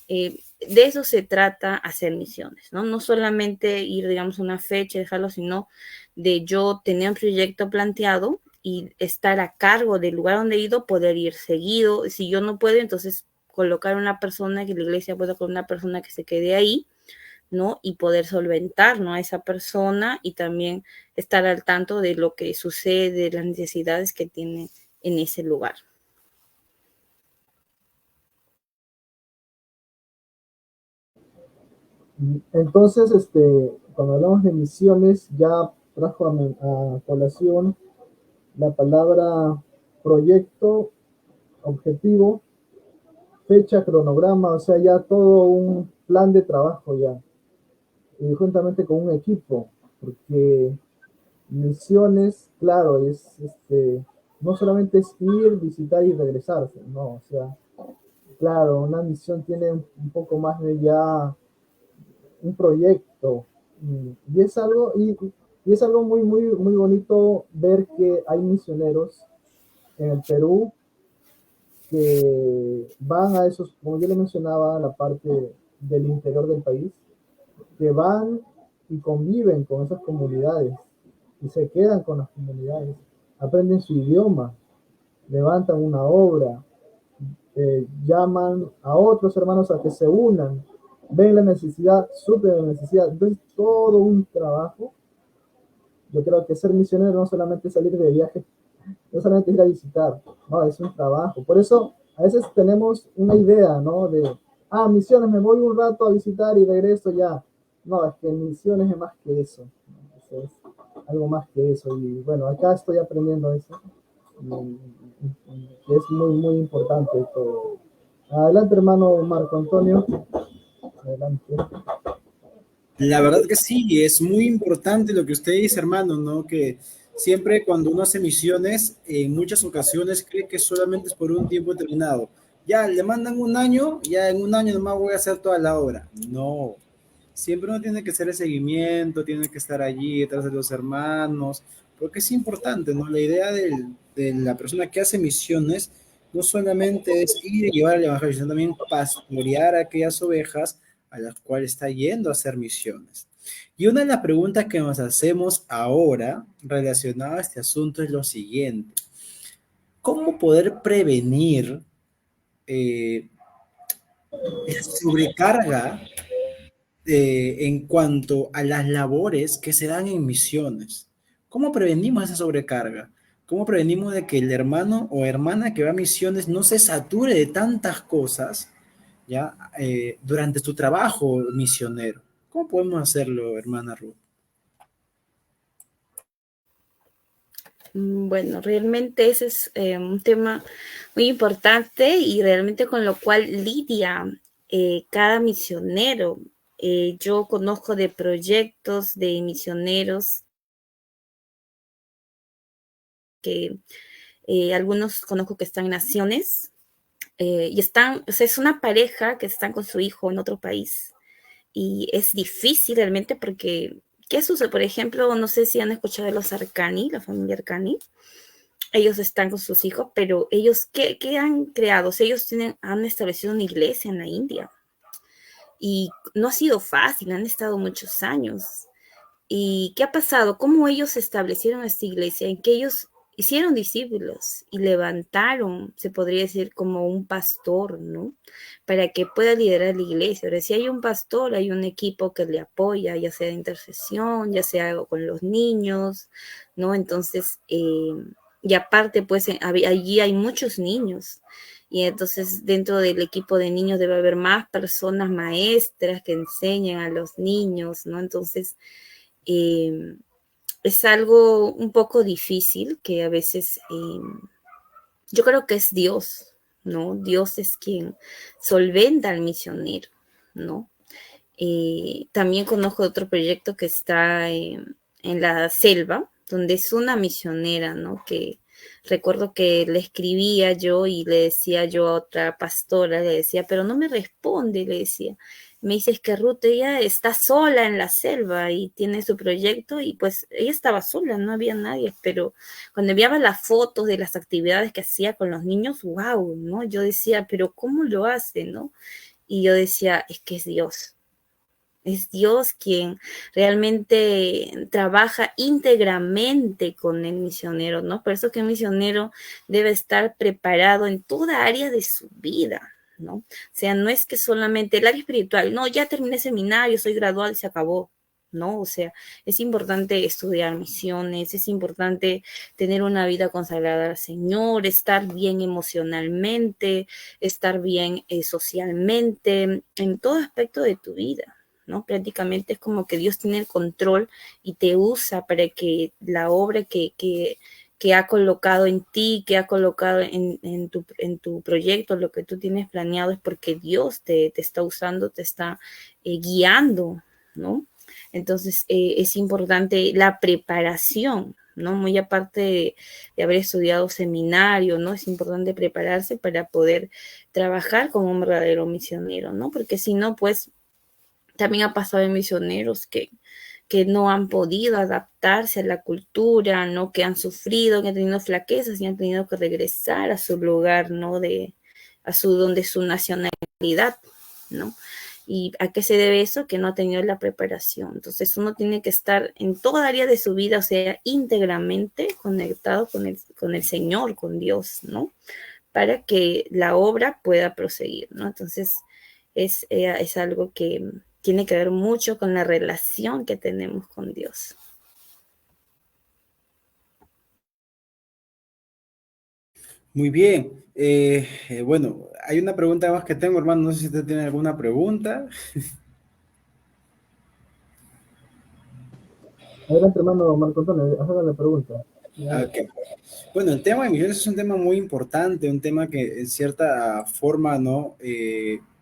de eso se trata hacer misiones, ¿no? No solamente ir, digamos, una fecha, dejarlo, sino de yo tener un proyecto planteado y estar a cargo del lugar donde he ido, poder ir seguido. Si yo no puedo, entonces colocar una persona, que la iglesia pueda con una persona que se quede ahí, ¿no? Y poder solventar, ¿no? A esa persona y también estar al tanto de lo que sucede, de las necesidades que tiene en ese lugar. Entonces, cuando hablamos de misiones, ya trajo a colación la palabra proyecto, objetivo, fecha, cronograma, o sea, ya todo un plan de trabajo ya, y juntamente con un equipo, porque misiones, claro, no solamente es ir, visitar y regresarse, no, o sea, claro, una misión tiene un poco más de ya un proyecto, y es algo muy, muy, muy bonito ver que hay misioneros en el Perú que van a como yo le mencionaba, a la parte del interior del país, que van y conviven con esas comunidades y se quedan con las comunidades, aprenden su idioma, levantan una obra, llaman a otros hermanos a que se unan, ven la necesidad, suplen la necesidad. Entonces, todo un trabajo. Yo creo que ser misionero no solamente salir de viaje, no solamente ir a visitar, no, es un trabajo. Por eso, a veces tenemos una idea, ¿no? Misiones, me voy un rato a visitar y regreso ya. No, es que misiones es más que eso. ¿No? Es algo más que eso. Y bueno, acá estoy aprendiendo eso. Que es muy, muy importante todo. Adelante, hermano Marco Antonio. Adelante. La verdad que sí, es muy importante lo que usted dice, hermano, ¿no? Que siempre cuando uno hace misiones, en muchas ocasiones cree que solamente es por un tiempo determinado. Ya, le mandan un año, ya en un año nomás voy a hacer toda la obra. No, siempre uno tiene que hacer el seguimiento, tiene que estar allí detrás de los hermanos, porque es importante, ¿no? La idea de la persona que hace misiones no solamente es ir y llevar el evangelio, sino también pastorear a aquellas ovejas a las cuales está yendo a hacer misiones. Y una de las preguntas que nos hacemos ahora relacionada a este asunto es lo siguiente. ¿Cómo poder prevenir eh, la sobrecarga en cuanto a las labores que se dan en misiones? ¿Cómo prevenimos esa sobrecarga? ¿Cómo prevenimos de que el hermano o hermana que va a misiones no se sature de tantas cosas ya durante su trabajo misionero? ¿Cómo podemos hacerlo, hermana Ruth? Bueno, realmente ese es un tema muy importante y realmente con lo cual lidia cada misionero. Yo conozco de proyectos de misioneros que algunos conozco que están en naciones y están, o sea, es una pareja que están con su hijo en otro país y es difícil realmente porque, ¿qué sucede? Por ejemplo, no sé si han escuchado de los Arcani, la familia Arcani. Ellos están con sus hijos, pero ellos, ¿qué han creado? O sea, ellos han establecido una iglesia en la India y no ha sido fácil, han estado muchos años. ¿Y qué ha pasado? ¿Cómo ellos establecieron esta iglesia? En que ellos hicieron discípulos y levantaron, se podría decir, como un pastor, ¿no? Para que pueda liderar la iglesia. Ahora, si hay un pastor, hay un equipo que le apoya, ya sea de intercesión, ya sea con los niños, ¿no? Entonces, y aparte, pues allí hay muchos niños. Y entonces dentro del equipo de niños debe haber más personas maestras que enseñen a los niños, ¿no? Entonces, eh, es algo un poco difícil que a veces yo creo que es Dios, ¿no? Dios es quien solventa al misionero, ¿no? También conozco otro proyecto que está en la selva, donde es una misionera, ¿no? Que recuerdo que le escribía yo y le decía yo a otra pastora, le decía, pero no me responde, le decía. Me dice, es que Ruth, ella está sola en la selva y tiene su proyecto y pues ella estaba sola, no había nadie, pero cuando enviaba las fotos de las actividades que hacía con los niños, wow, ¿no? Yo decía, pero ¿cómo lo hace, no? Y yo decía, es que es Dios. Es Dios quien realmente trabaja íntegramente con el misionero, ¿no? Por eso que el misionero debe estar preparado en toda área de su vida, ¿no? O sea, no es que solamente el área espiritual, no, ya terminé seminario, soy graduado y se acabó, ¿no? O sea, es importante estudiar misiones, es importante tener una vida consagrada al Señor, estar bien emocionalmente, estar bien socialmente, en todo aspecto de tu vida. ¿No? Prácticamente es como que Dios tiene el control y te usa para que la obra que ha colocado en ti, que ha colocado en tu proyecto, lo que tú tienes planeado es porque Dios te está usando, te está guiando, ¿no? Entonces es importante la preparación, ¿no? Muy aparte de haber estudiado seminario, ¿no? Es importante prepararse para poder trabajar como un verdadero misionero, ¿no? Porque si no, pues también ha pasado en misioneros que no han podido adaptarse a la cultura, ¿no? Que han sufrido, que han tenido flaquezas y han tenido que regresar a su lugar, ¿no? Donde su nacionalidad, ¿no? ¿Y a qué se debe eso? Que no ha tenido la preparación. Entonces uno tiene que estar en toda área de su vida, o sea, íntegramente conectado con el Señor, con Dios, ¿no? Para que la obra pueda proseguir, ¿no? Entonces es algo que tiene que ver mucho con la relación que tenemos con Dios. Muy bien. Bueno, hay una pregunta más que tengo, hermano. No sé si usted tiene alguna pregunta. Adelante, hermano Marco Antonio, haga la pregunta. Dale. Ok. Bueno, el tema de misiones es un tema muy importante, un tema que en cierta forma, ¿no?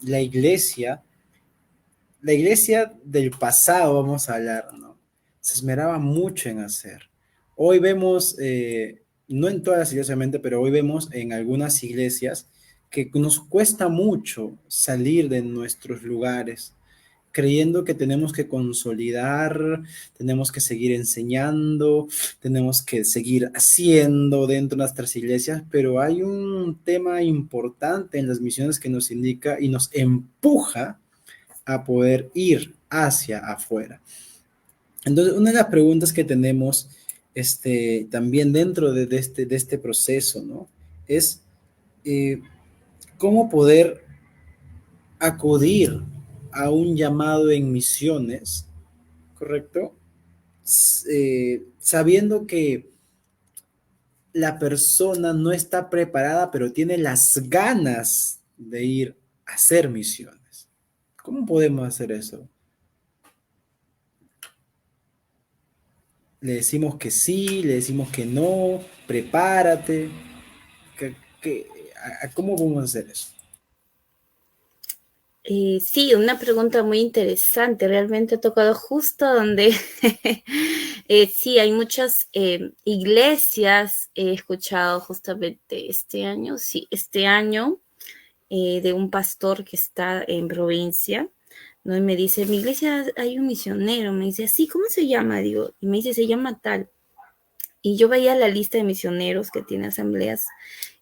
La iglesia del pasado, vamos a hablar, ¿no? Se esmeraba mucho en hacer. Hoy vemos, no en todas las iglesias, obviamente, pero hoy vemos en algunas iglesias que nos cuesta mucho salir de nuestros lugares, creyendo que tenemos que consolidar, tenemos que seguir enseñando, tenemos que seguir haciendo dentro de nuestras iglesias, pero hay un tema importante en las misiones que nos indica y nos empuja a poder ir hacia afuera. Entonces, una de las preguntas que tenemos también dentro de este proceso, ¿no? Es eh, cómo poder acudir a un llamado en misiones, ¿correcto? Sabiendo que la persona no está preparada, pero tiene las ganas de ir a hacer misiones. ¿Cómo podemos hacer eso? Le decimos que sí, le decimos que no, prepárate. ¿Qué- ¿Cómo podemos hacer eso? Sí, una pregunta muy interesante. Realmente he tocado justo donde sí, hay muchas iglesias. He escuchado justamente este año, sí, este año de un pastor que está en provincia, ¿no? Y me dice, en mi iglesia hay un misionero. Me dice, sí, ¿cómo se llama? Digo, y me dice, se llama tal. Y yo veía la lista de misioneros que tiene asambleas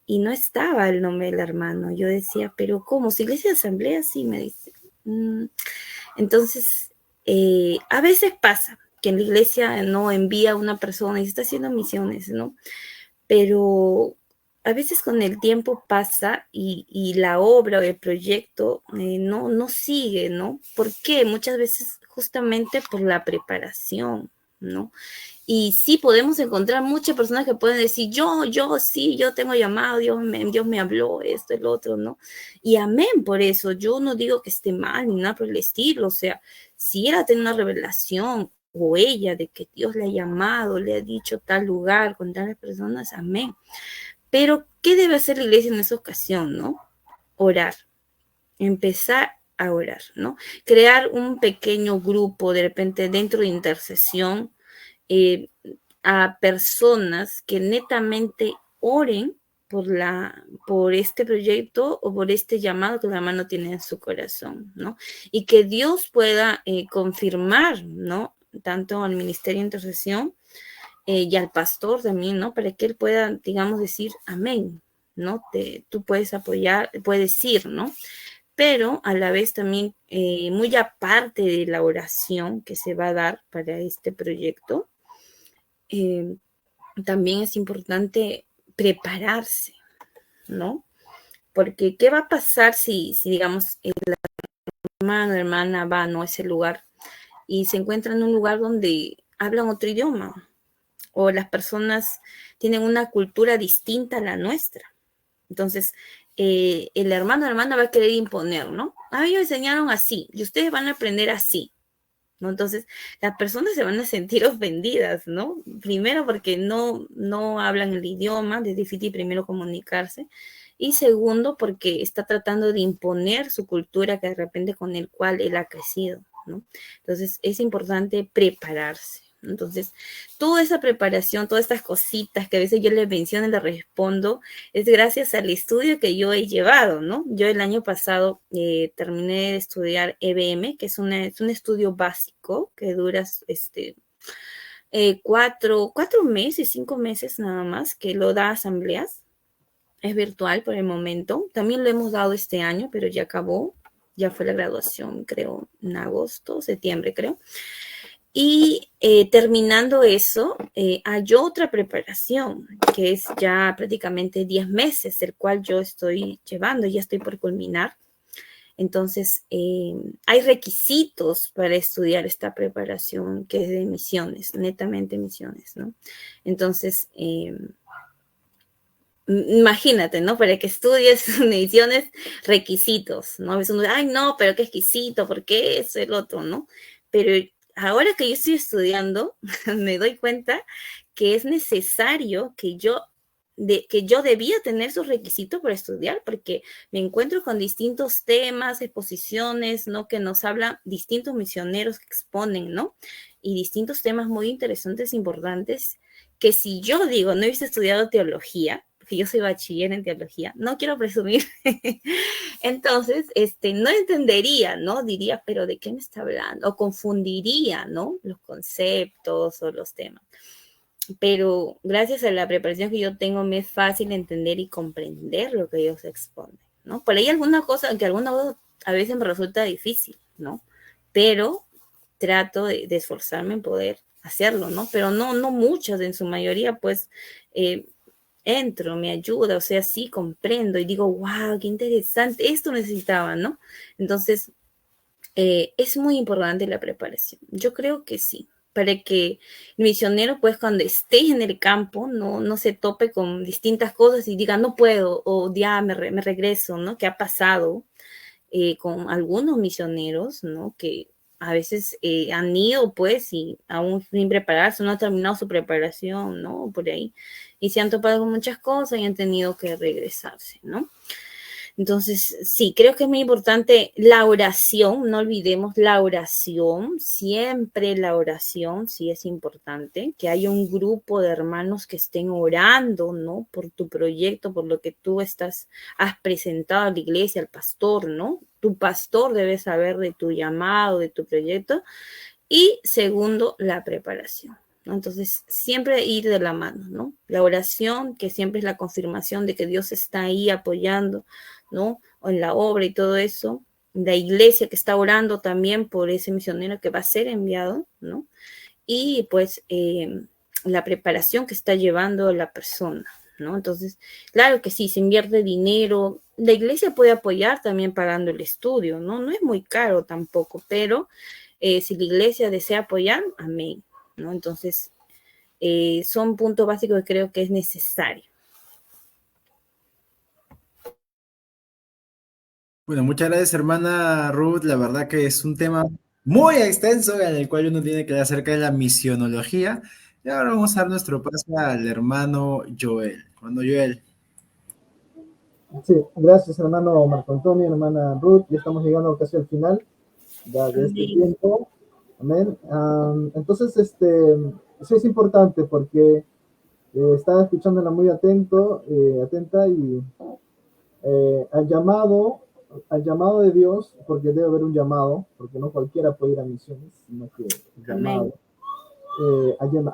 y no estaba el nombre del hermano. Yo decía, pero ¿cómo? ¿Si iglesia de asamblea? Sí, me dice. Entonces, a veces pasa que en la iglesia no envía a una persona y está haciendo misiones, ¿no? Pero a veces con el tiempo pasa y la obra o el proyecto no sigue, ¿no? ¿Por qué? Muchas veces justamente por la preparación, ¿no? Y sí podemos encontrar muchas personas que pueden decir, sí, yo tengo llamado, Dios me habló, esto, el otro, ¿no? Y amén por eso. Yo no digo que esté mal ni nada por el estilo. O sea, si él ha tenido una revelación o ella de que Dios le ha llamado, le ha dicho tal lugar con tales personas, amén. Pero, ¿qué debe hacer la iglesia en esa ocasión, no? Orar, empezar a orar, ¿no? Crear un pequeño grupo de repente dentro de intercesión, eh, a personas que netamente oren por este proyecto o por este llamado que la mano tiene en su corazón, ¿no? Y que Dios pueda confirmar, ¿no? Tanto al ministerio de intercesión y al pastor también, ¿no? Para que él pueda, digamos, decir amén, ¿no? Tú puedes apoyar, puedes ir, ¿no? Pero a la vez también, muy aparte de la oración que se va a dar para este proyecto, eh, también es importante prepararse, ¿no? Porque ¿qué va a pasar si digamos, el hermano, hermana va ¿no? a ese lugar y se encuentra en un lugar donde hablan otro idioma o las personas tienen una cultura distinta a la nuestra? Entonces, el hermano o hermana va a querer imponer, ¿no? A mí me enseñaron así y ustedes van a aprender así, ¿no? Entonces, las personas se van a sentir ofendidas, ¿no? Primero porque no hablan el idioma, es difícil primero comunicarse. Y segundo, porque está tratando de imponer su cultura que de repente con el cual él ha crecido, ¿no? Entonces, es importante prepararse. Entonces, toda esa preparación, todas estas cositas que a veces yo les menciono y les respondo, es gracias al estudio que yo he llevado, ¿no? Yo el año pasado terminé de estudiar EBM, que es un estudio básico que dura 4 meses, 5 meses nada más, que lo da asambleas. Es virtual por el momento. También lo hemos dado este año, pero ya acabó. ya fue la graduación, creo, en agosto, septiembre, creo. Y terminando eso, hay otra preparación, que es ya prácticamente 10 meses, el cual yo estoy llevando, ya estoy por culminar. Entonces, hay requisitos para estudiar esta preparación que es de misiones, netamente misiones, ¿no? Entonces, imagínate, ¿no? Para que estudies misiones, requisitos, ¿no? A veces uno dice, ay, no, pero qué exquisito, ¿por qué eso, el otro, ¿no? Pero ahora que yo estoy estudiando, me doy cuenta que es necesario que yo debía tener esos requisitos para estudiar, porque me encuentro con distintos temas, exposiciones, ¿no? Que nos hablan distintos misioneros que exponen, ¿no? Y distintos temas muy interesantes, importantes, que si yo digo, no hubiese estudiado teología, porque yo soy bachiller en teología, no quiero presumir, entonces, no entendería, ¿no? Diría, pero ¿de qué me está hablando? O confundiría, ¿no? Los conceptos o los temas. Pero gracias a la preparación que yo tengo, me es fácil entender y comprender lo que ellos exponen, ¿no? Por ahí alguna cosa que a veces me resulta difícil, ¿no? Pero trato de esforzarme en poder hacerlo, ¿no? Pero no muchas, en su mayoría, pues, entro, me ayuda, o sea, sí comprendo y digo, wow, qué interesante, esto necesitaba, ¿no? Entonces, es muy importante la preparación. Yo creo que sí, para que el misionero, pues, cuando esté en el campo, no se tope con distintas cosas y diga, no puedo, o ya me regreso, ¿no? ¿Qué ha pasado con algunos misioneros, ¿no? Que a veces han ido, pues, y aún sin prepararse, no han terminado su preparación, ¿no? Por ahí. Y se han topado con muchas cosas y han tenido que regresarse, ¿no? Entonces, sí, creo que es muy importante la oración, no olvidemos la oración, siempre la oración, sí es importante, que haya un grupo de hermanos que estén orando, ¿no? Por tu proyecto, por lo que tú has presentado a la iglesia, al pastor, ¿no? Tu pastor debe saber de tu llamado, de tu proyecto. Y segundo, la preparación, ¿no? Entonces, siempre ir de la mano, ¿no? La oración, que siempre es la confirmación de que Dios está ahí apoyando, ¿no? O en la obra y todo eso. La iglesia que está orando también por ese misionero que va a ser enviado, ¿no? Y pues la preparación que está llevando la persona, ¿no? Entonces, claro que sí, se invierte dinero. La iglesia puede apoyar también pagando el estudio, ¿no? No es muy caro tampoco, pero si la iglesia desea apoyar, amén, ¿no? Entonces, son puntos básicos que creo que es necesario. Bueno, muchas gracias, hermana Ruth. La verdad que es un tema muy extenso en el cual uno tiene que hablar acerca de la misionología. Y ahora vamos a dar nuestro paso al hermano Joel. Hermano Joel. Sí, gracias hermano Marco Antonio, hermana Ruth, ya estamos llegando casi al final ya de este Amén. tiempo. Amén. Entonces, sí es importante porque estaba escuchándola muy atenta y eh, al llamado, al llamado de Dios, porque debe haber un llamado, porque no cualquiera puede ir a misiones, sino que el Amén. llamado.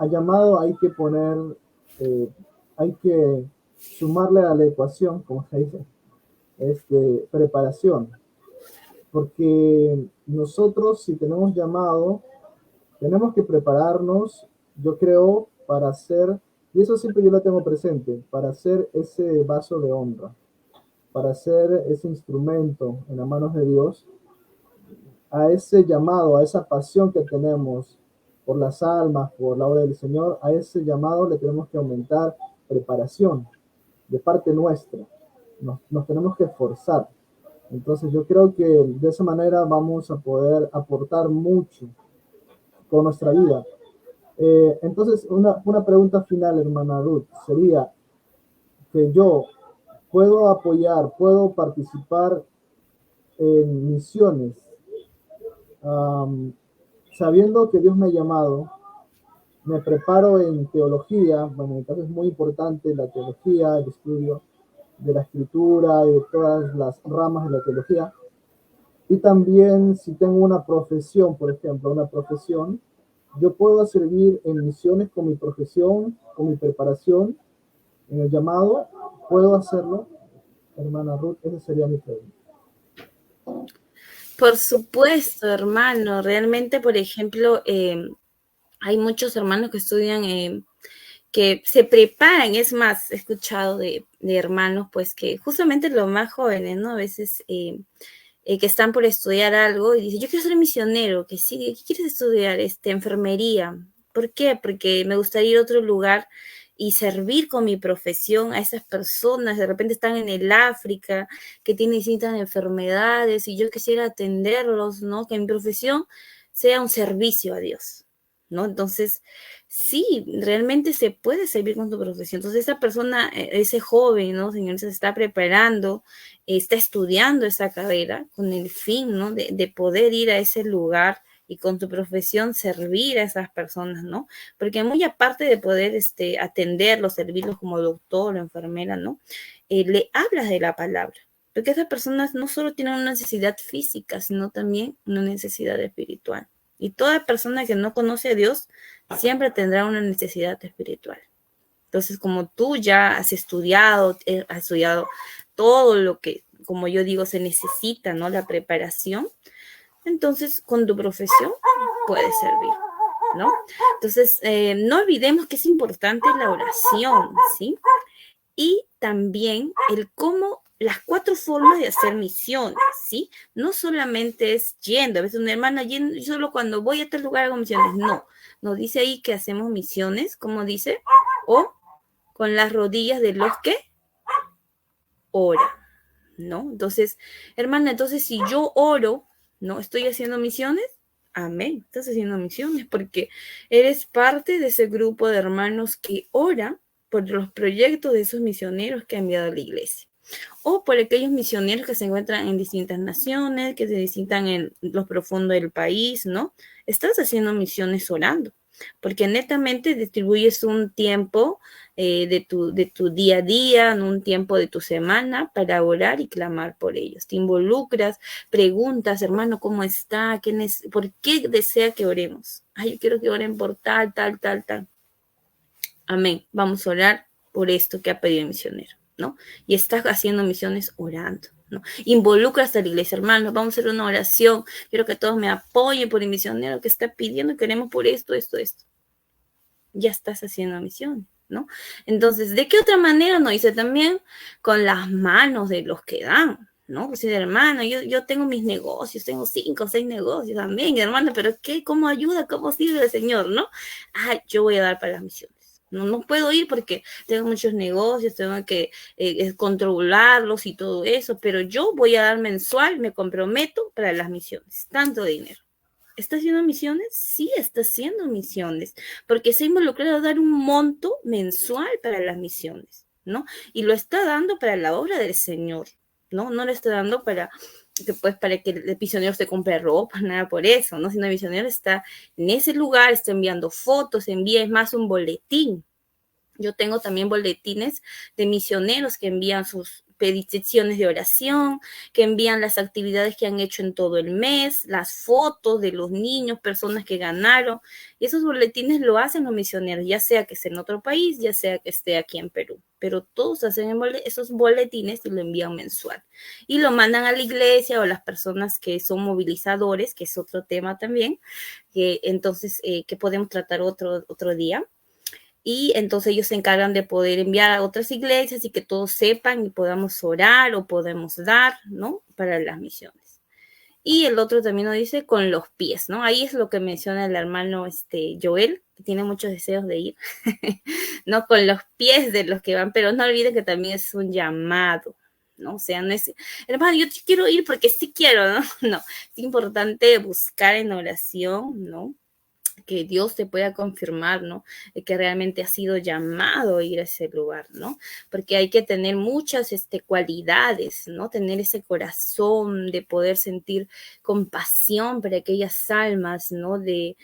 Al llamado hay que poner, hay que sumarle a la ecuación, como se dice, preparación, porque nosotros si tenemos llamado, tenemos que prepararnos, yo creo, para hacer, y eso siempre yo lo tengo presente, para hacer ese vaso de honra, para ser ese instrumento en las manos de Dios, a ese llamado, a esa pasión que tenemos por las almas, por la obra del Señor, a ese llamado le tenemos que aumentar preparación de parte nuestra. Nos tenemos que esforzar. Entonces yo creo que de esa manera vamos a poder aportar mucho con nuestra vida. Entonces una pregunta final, hermana Ruth, sería que yo puedo apoyar, puedo participar en misiones, um, sabiendo que Dios me ha llamado, me preparo en teología, bueno, en mi caso es muy importante la teología, el estudio de la escritura y de todas las ramas de la teología, y también si tengo una profesión, por ejemplo, una profesión, yo puedo servir en misiones con mi profesión, con mi preparación, en el llamado, puedo hacerlo, hermana Ruth, esa sería mi pregunta. Por supuesto, hermano. Realmente, por ejemplo, hay muchos hermanos que estudian, que se preparan. Es más, he escuchado de hermanos, pues que justamente los más jóvenes, ¿no? A veces que están por estudiar algo y dicen, yo quiero ser misionero, que sí, ¿qué quieres estudiar? Enfermería. ¿Por qué? Porque me gustaría ir a otro lugar y servir con mi profesión a esas personas, de repente están en el África, que tienen distintas enfermedades y yo quisiera atenderlos, ¿no? Que mi profesión sea un servicio a Dios, ¿no? Entonces, sí, realmente se puede servir con tu profesión. Entonces, esa persona, ese joven, ¿no? Señor, se está preparando, está estudiando esa carrera con el fin, ¿no? De poder ir a ese lugar y con tu profesión servir a esas personas, ¿no? Porque muy aparte de poder atenderlos, servirlos como doctor o enfermera, ¿no? Le hablas de la palabra. Porque esas personas no solo tienen una necesidad física, sino también una necesidad espiritual. Y toda persona que no conoce a Dios siempre tendrá una necesidad espiritual. Entonces, como tú ya has estudiado todo lo que, como yo digo, se necesita, ¿no? La preparación. Entonces, con tu profesión puedes servir, ¿no? Entonces, no olvidemos que es importante la oración, ¿sí? Y también el cómo, las 4 formas de hacer misiones, ¿sí? No solamente es yendo, a veces una hermana, solo cuando voy a tal lugar hago misiones, no. Nos dice ahí que hacemos misiones, como dice, o con las rodillas de los que oran, ¿no? Entonces, hermana, entonces si yo oro, ¿no? Estoy haciendo misiones, amén, estás haciendo misiones porque eres parte de ese grupo de hermanos que ora por los proyectos de esos misioneros que ha enviado a la iglesia. O por aquellos misioneros que se encuentran en distintas naciones, que se visitan en lo profundo del país, ¿no? Estás haciendo misiones orando, porque netamente distribuyes un tiempo de tu día a día, un tiempo de tu semana para orar y clamar por ellos. Te involucras, preguntas, hermano, ¿cómo está? ¿Por qué desea que oremos? Ay, yo quiero que oren por tal, tal, tal, tal. Amén. Vamos a orar por esto que ha pedido el misionero, ¿no? Y estás haciendo misiones orando, ¿no? Involucras a la iglesia, hermanos, vamos a hacer una oración. Quiero que todos me apoyen por el misionero que está pidiendo, queremos por esto, esto, esto. Ya estás haciendo misiones, ¿no? Entonces, ¿de qué otra manera? No, dice también con las manos de los que dan, ¿no? Pues, hermano, yo tengo mis negocios, tengo 5 o 6 negocios también, hermano, pero ¿qué? ¿Cómo ayuda? ¿Cómo sirve el Señor, no? Yo voy a dar para las misiones. No puedo ir porque tengo muchos negocios, tengo que controlarlos y todo eso, pero yo voy a dar mensual, me comprometo para las misiones, tanto dinero. ¿Está haciendo misiones? Sí, está haciendo misiones, porque se ha involucrado a dar un monto mensual para las misiones, ¿no? Y lo está dando para la obra del Señor, ¿no? No lo está dando para que el misionero se compre ropa, nada por eso, ¿no? Sino el misionero está en ese lugar, está enviando fotos, envía, es más, un boletín. Yo tengo también boletines de misioneros que envían sus peticiones de oración, que envían las actividades que han hecho en todo el mes, las fotos de los niños, personas que ganaron. Y esos boletines lo hacen los misioneros, ya sea que esté en otro país, ya sea que esté aquí en Perú. Pero todos hacen esos boletines y lo envían mensual. Y lo mandan a la iglesia o a las personas que son movilizadores, que es otro tema también, que entonces que podemos tratar otro día. Y entonces ellos se encargan de poder enviar a otras iglesias y que todos sepan y podamos orar o podemos dar, ¿no? Para las misiones. Y el otro también nos dice con los pies, ¿no? Ahí es lo que menciona el hermano Joel, que tiene muchos deseos de ir, ¿no? Con los pies de los que van, pero no olviden que también es un llamado, ¿no? O sea, no es, hermano, yo quiero ir porque sí quiero, ¿no? No, es importante buscar en oración, ¿no? Que Dios te pueda confirmar, ¿no? Que realmente has sido llamado a ir a ese lugar, ¿no? Porque hay que tener muchas cualidades, ¿no? Tener ese corazón de poder sentir compasión para aquellas almas, ¿no? De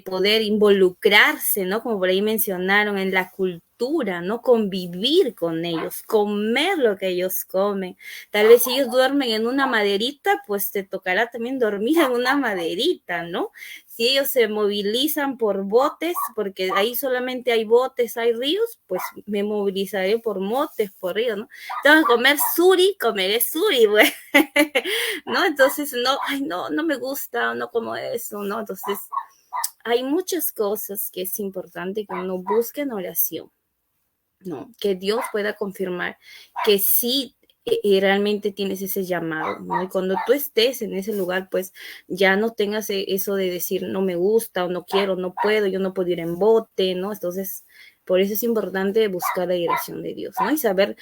poder involucrarse, ¿no? Como por ahí mencionaron, en la cultura cultura, ¿no? Convivir con ellos, comer lo que ellos comen. Tal vez si ellos duermen en una maderita, pues te tocará también dormir en una maderita, ¿no? Si ellos se movilizan por botes, porque ahí solamente hay botes, hay ríos, pues me movilizaré por botes, por ríos, ¿no? Tengo que comer suri, comeré suri, güey. ¿No? Entonces, no, ay, no, no me gusta, no como eso, ¿no? Entonces, hay muchas cosas que es importante que uno busque en oración, ¿no? Que Dios pueda confirmar que sí realmente tienes ese llamado, ¿no? Y cuando tú estés en ese lugar, pues ya no tengas eso de decir no me gusta o no quiero, no puedo, yo no puedo ir en bote, ¿no? Entonces, por eso es importante buscar la dirección de Dios, ¿no? Y saber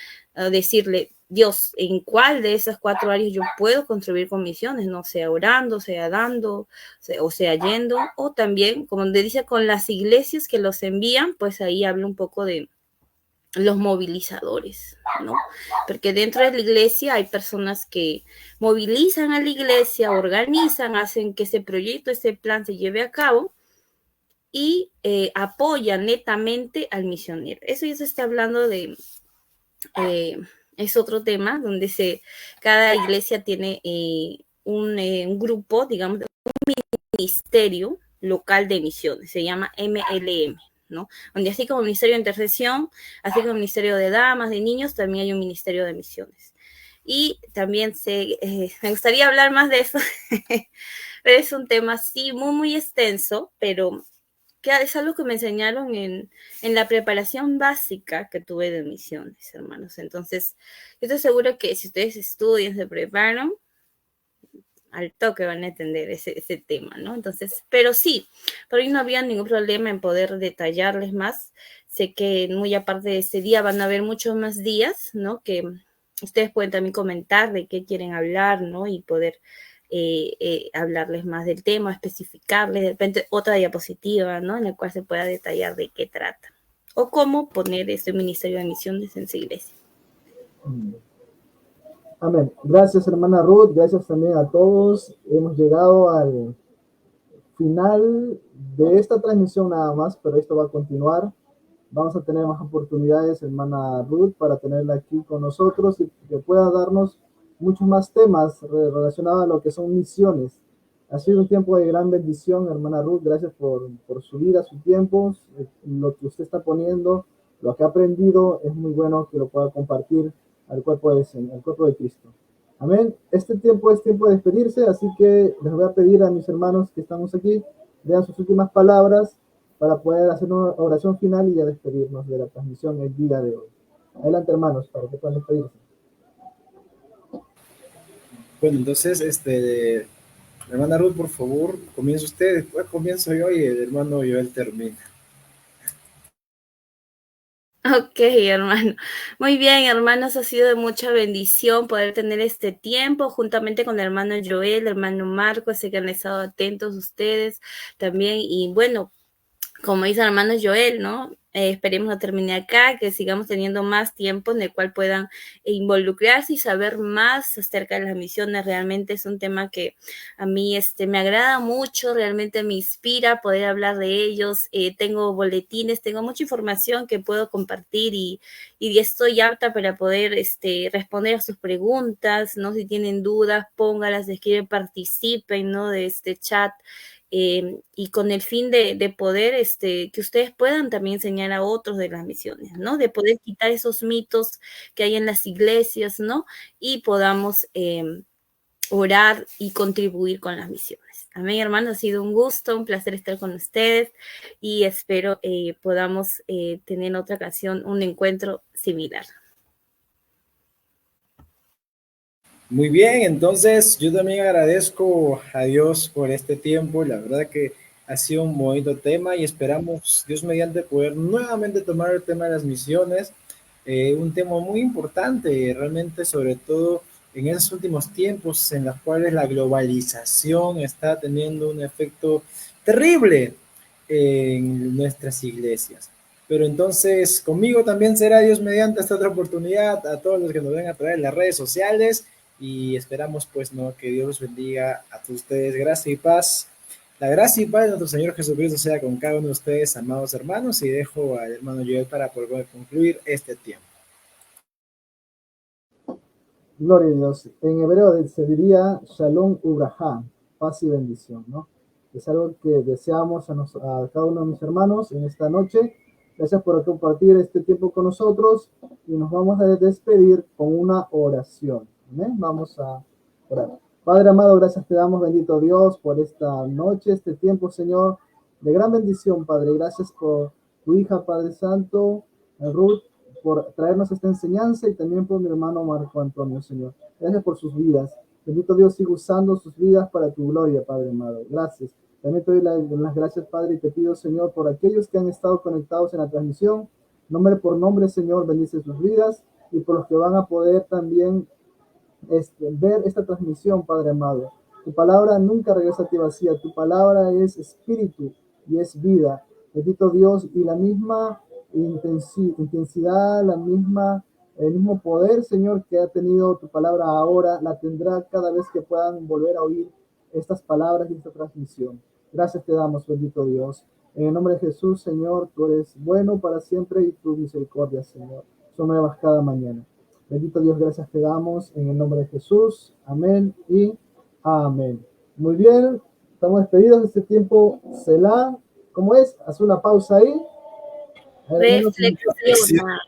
decirle, Dios, ¿en cuál de esas 4 áreas yo puedo contribuir con misiones? No sea orando, sea dando, o sea yendo, o también, como te dice, con las iglesias que los envían, pues ahí habla un poco de los movilizadores, ¿no? Porque dentro de la iglesia hay personas que movilizan a la iglesia, organizan, hacen que ese proyecto, ese plan se lleve a cabo y apoyan netamente al misionero. Eso ya se está hablando de, es otro tema donde cada iglesia tiene un grupo, digamos, un ministerio local de misiones, se llama MLM, ¿no? Donde así como Ministerio de Intercesión, así como Ministerio de Damas, de Niños, también hay un Ministerio de Misiones. Y también me gustaría hablar más de eso, pero es un tema sí muy extenso, pero que es algo que me enseñaron en la preparación básica que tuve de misiones, hermanos. Entonces, yo estoy segura que si ustedes estudian, se preparan, al toque van a entender ese tema, ¿no? Entonces, pero sí, por ahí no había ningún problema en poder detallarles más. Sé que muy aparte de ese día van a haber muchos más días, ¿no? Que ustedes pueden también comentar de qué quieren hablar, ¿no? Y poder hablarles más del tema, especificarles, de repente otra diapositiva, ¿no? En la cual se pueda detallar de qué trata. O cómo poner ese ministerio de misiones en su iglesia. Amén. Gracias, hermana Ruth. Gracias también a todos. Hemos llegado al final de esta transmisión nada más, pero esto va a continuar. Vamos a tener más oportunidades, hermana Ruth, para tenerla aquí con nosotros y que pueda darnos muchos más temas relacionados a lo que son misiones. Ha sido un tiempo de gran bendición, hermana Ruth. Gracias por su vida, su tiempo, lo que usted está poniendo, lo que ha aprendido. Es muy bueno que lo pueda compartir al cuerpo de Cristo. Amén. Este tiempo es tiempo de despedirse, así que les voy a pedir a mis hermanos que estamos aquí, vean sus últimas palabras para poder hacer una oración final y ya despedirnos de la transmisión el día de hoy. Adelante, hermanos, para que puedan despedirse. Bueno, entonces, hermana Ruth, por favor, comienza usted, después comienzo yo y el hermano Joel termina. Ok, hermano. Muy bien, hermanos, ha sido de mucha bendición poder tener este tiempo juntamente con el hermano Joel, el hermano Marco, sé que han estado atentos ustedes también. Y bueno, como dice el hermano Joel, ¿no? Esperemos no termine acá, que sigamos teniendo más tiempo en el cual puedan involucrarse y saber más acerca de las misiones. Realmente es un tema que a mí me agrada mucho, realmente me inspira poder hablar de ellos. Tengo boletines, tengo mucha información que puedo compartir y estoy apta para poder responder a sus preguntas, ¿no? Si tienen dudas, póngalas, escriben, participen, ¿no? De este chat. Y con el fin de poder que ustedes puedan también enseñar a otros de las misiones, ¿no? De poder quitar esos mitos que hay en las iglesias, ¿no? Y podamos orar y contribuir con las misiones. Amén, hermanos, ha sido un gusto, un placer estar con ustedes y espero podamos tener en otra ocasión un encuentro similar. Muy bien, entonces yo también agradezco a Dios por este tiempo. La verdad que ha sido un bonito tema y esperamos, Dios mediante, poder nuevamente tomar el tema de las misiones, un tema muy importante, realmente, sobre todo en esos últimos tiempos en los cuales la globalización está teniendo un efecto terrible en nuestras iglesias. Pero entonces conmigo también será Dios mediante esta otra oportunidad, a todos los que nos ven a través de las redes sociales, y esperamos pues no que Dios los bendiga a todos ustedes. Gracias y paz. La gracia y paz de nuestro Señor Jesucristo sea con cada uno de ustedes, amados hermanos, y dejo al hermano Joel para poder concluir este tiempo. Gloria a Dios. En hebreo se diría Shalom Ubrahá, paz y bendición, ¿no? Es algo que deseamos a cada uno de mis hermanos en esta noche. Gracias por compartir este tiempo con nosotros y nos vamos a despedir con una oración. ¿Amén? Vamos a orar. Padre amado, gracias te damos, bendito Dios, por esta noche, este tiempo, Señor, de gran bendición, Padre. Gracias por tu hija, Padre Santo, Ruth, por traernos esta enseñanza y también por mi hermano Marco Antonio, Señor. Gracias por sus vidas. Bendito Dios, sigue usando sus vidas para tu gloria, Padre amado. Gracias. También te doy las gracias, Padre, y te pido, Señor, por aquellos que han estado conectados en la transmisión. Nombre por nombre, Señor, bendice sus vidas y por los que van a poder también ver esta transmisión, Padre amado. Tu palabra nunca regresa a ti vacía. Tu palabra es espíritu y es vida. Bendito Dios, y la misma intensidad, el mismo poder, Señor, que ha tenido tu palabra ahora, la tendrá cada vez que puedan volver a oír estas palabras y esta transmisión. Gracias te damos, bendito Dios. En el nombre de Jesús, Señor, tú eres bueno para siempre y tu misericordia, Señor, son nuevas cada mañana. Bendito Dios, gracias te damos en el nombre de Jesús. Amén y amén. Muy bien, estamos despedidos de este tiempo. Selah, ¿cómo es? Haz una pausa ahí. Reflexiona.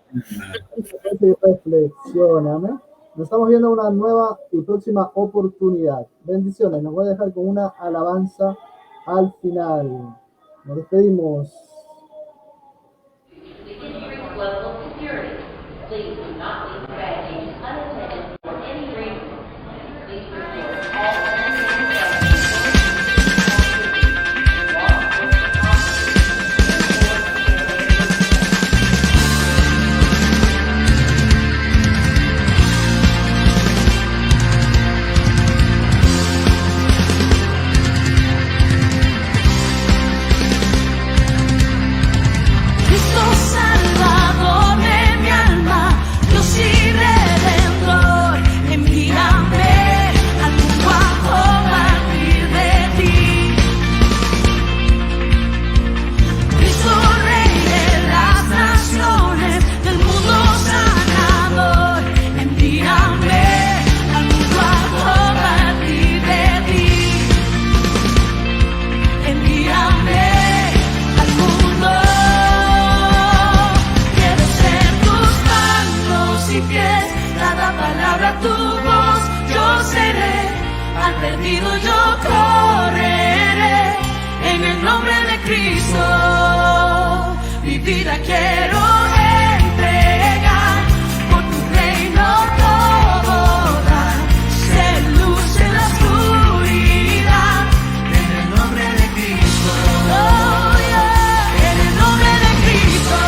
Nos estamos viendo una nueva y próxima oportunidad. Bendiciones. Nos voy a dejar con una alabanza al final. Nos despedimos. Perdido yo correré en el nombre de Cristo, mi vida quiero entregar, por tu reino todo dar, ser luz en la oscuridad, en el nombre de Cristo, oh yeah, en el nombre de Cristo.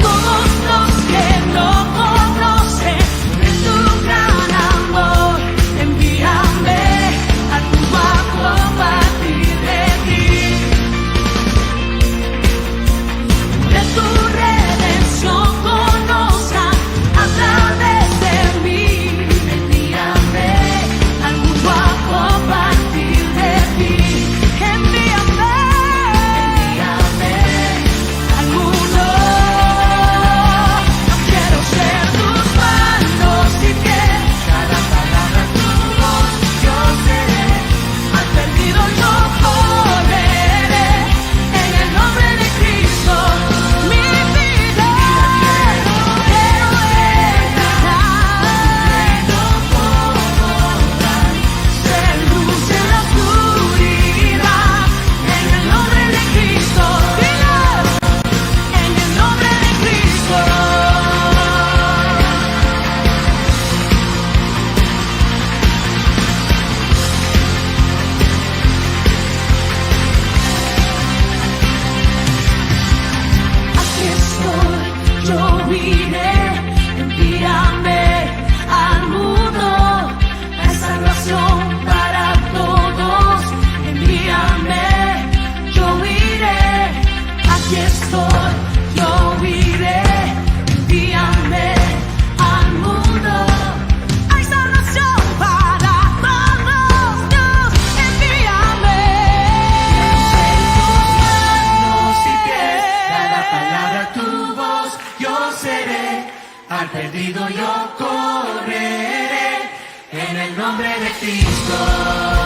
Todos los que no para tu voz yo seré, al perdido yo correré, en el nombre de Cristo.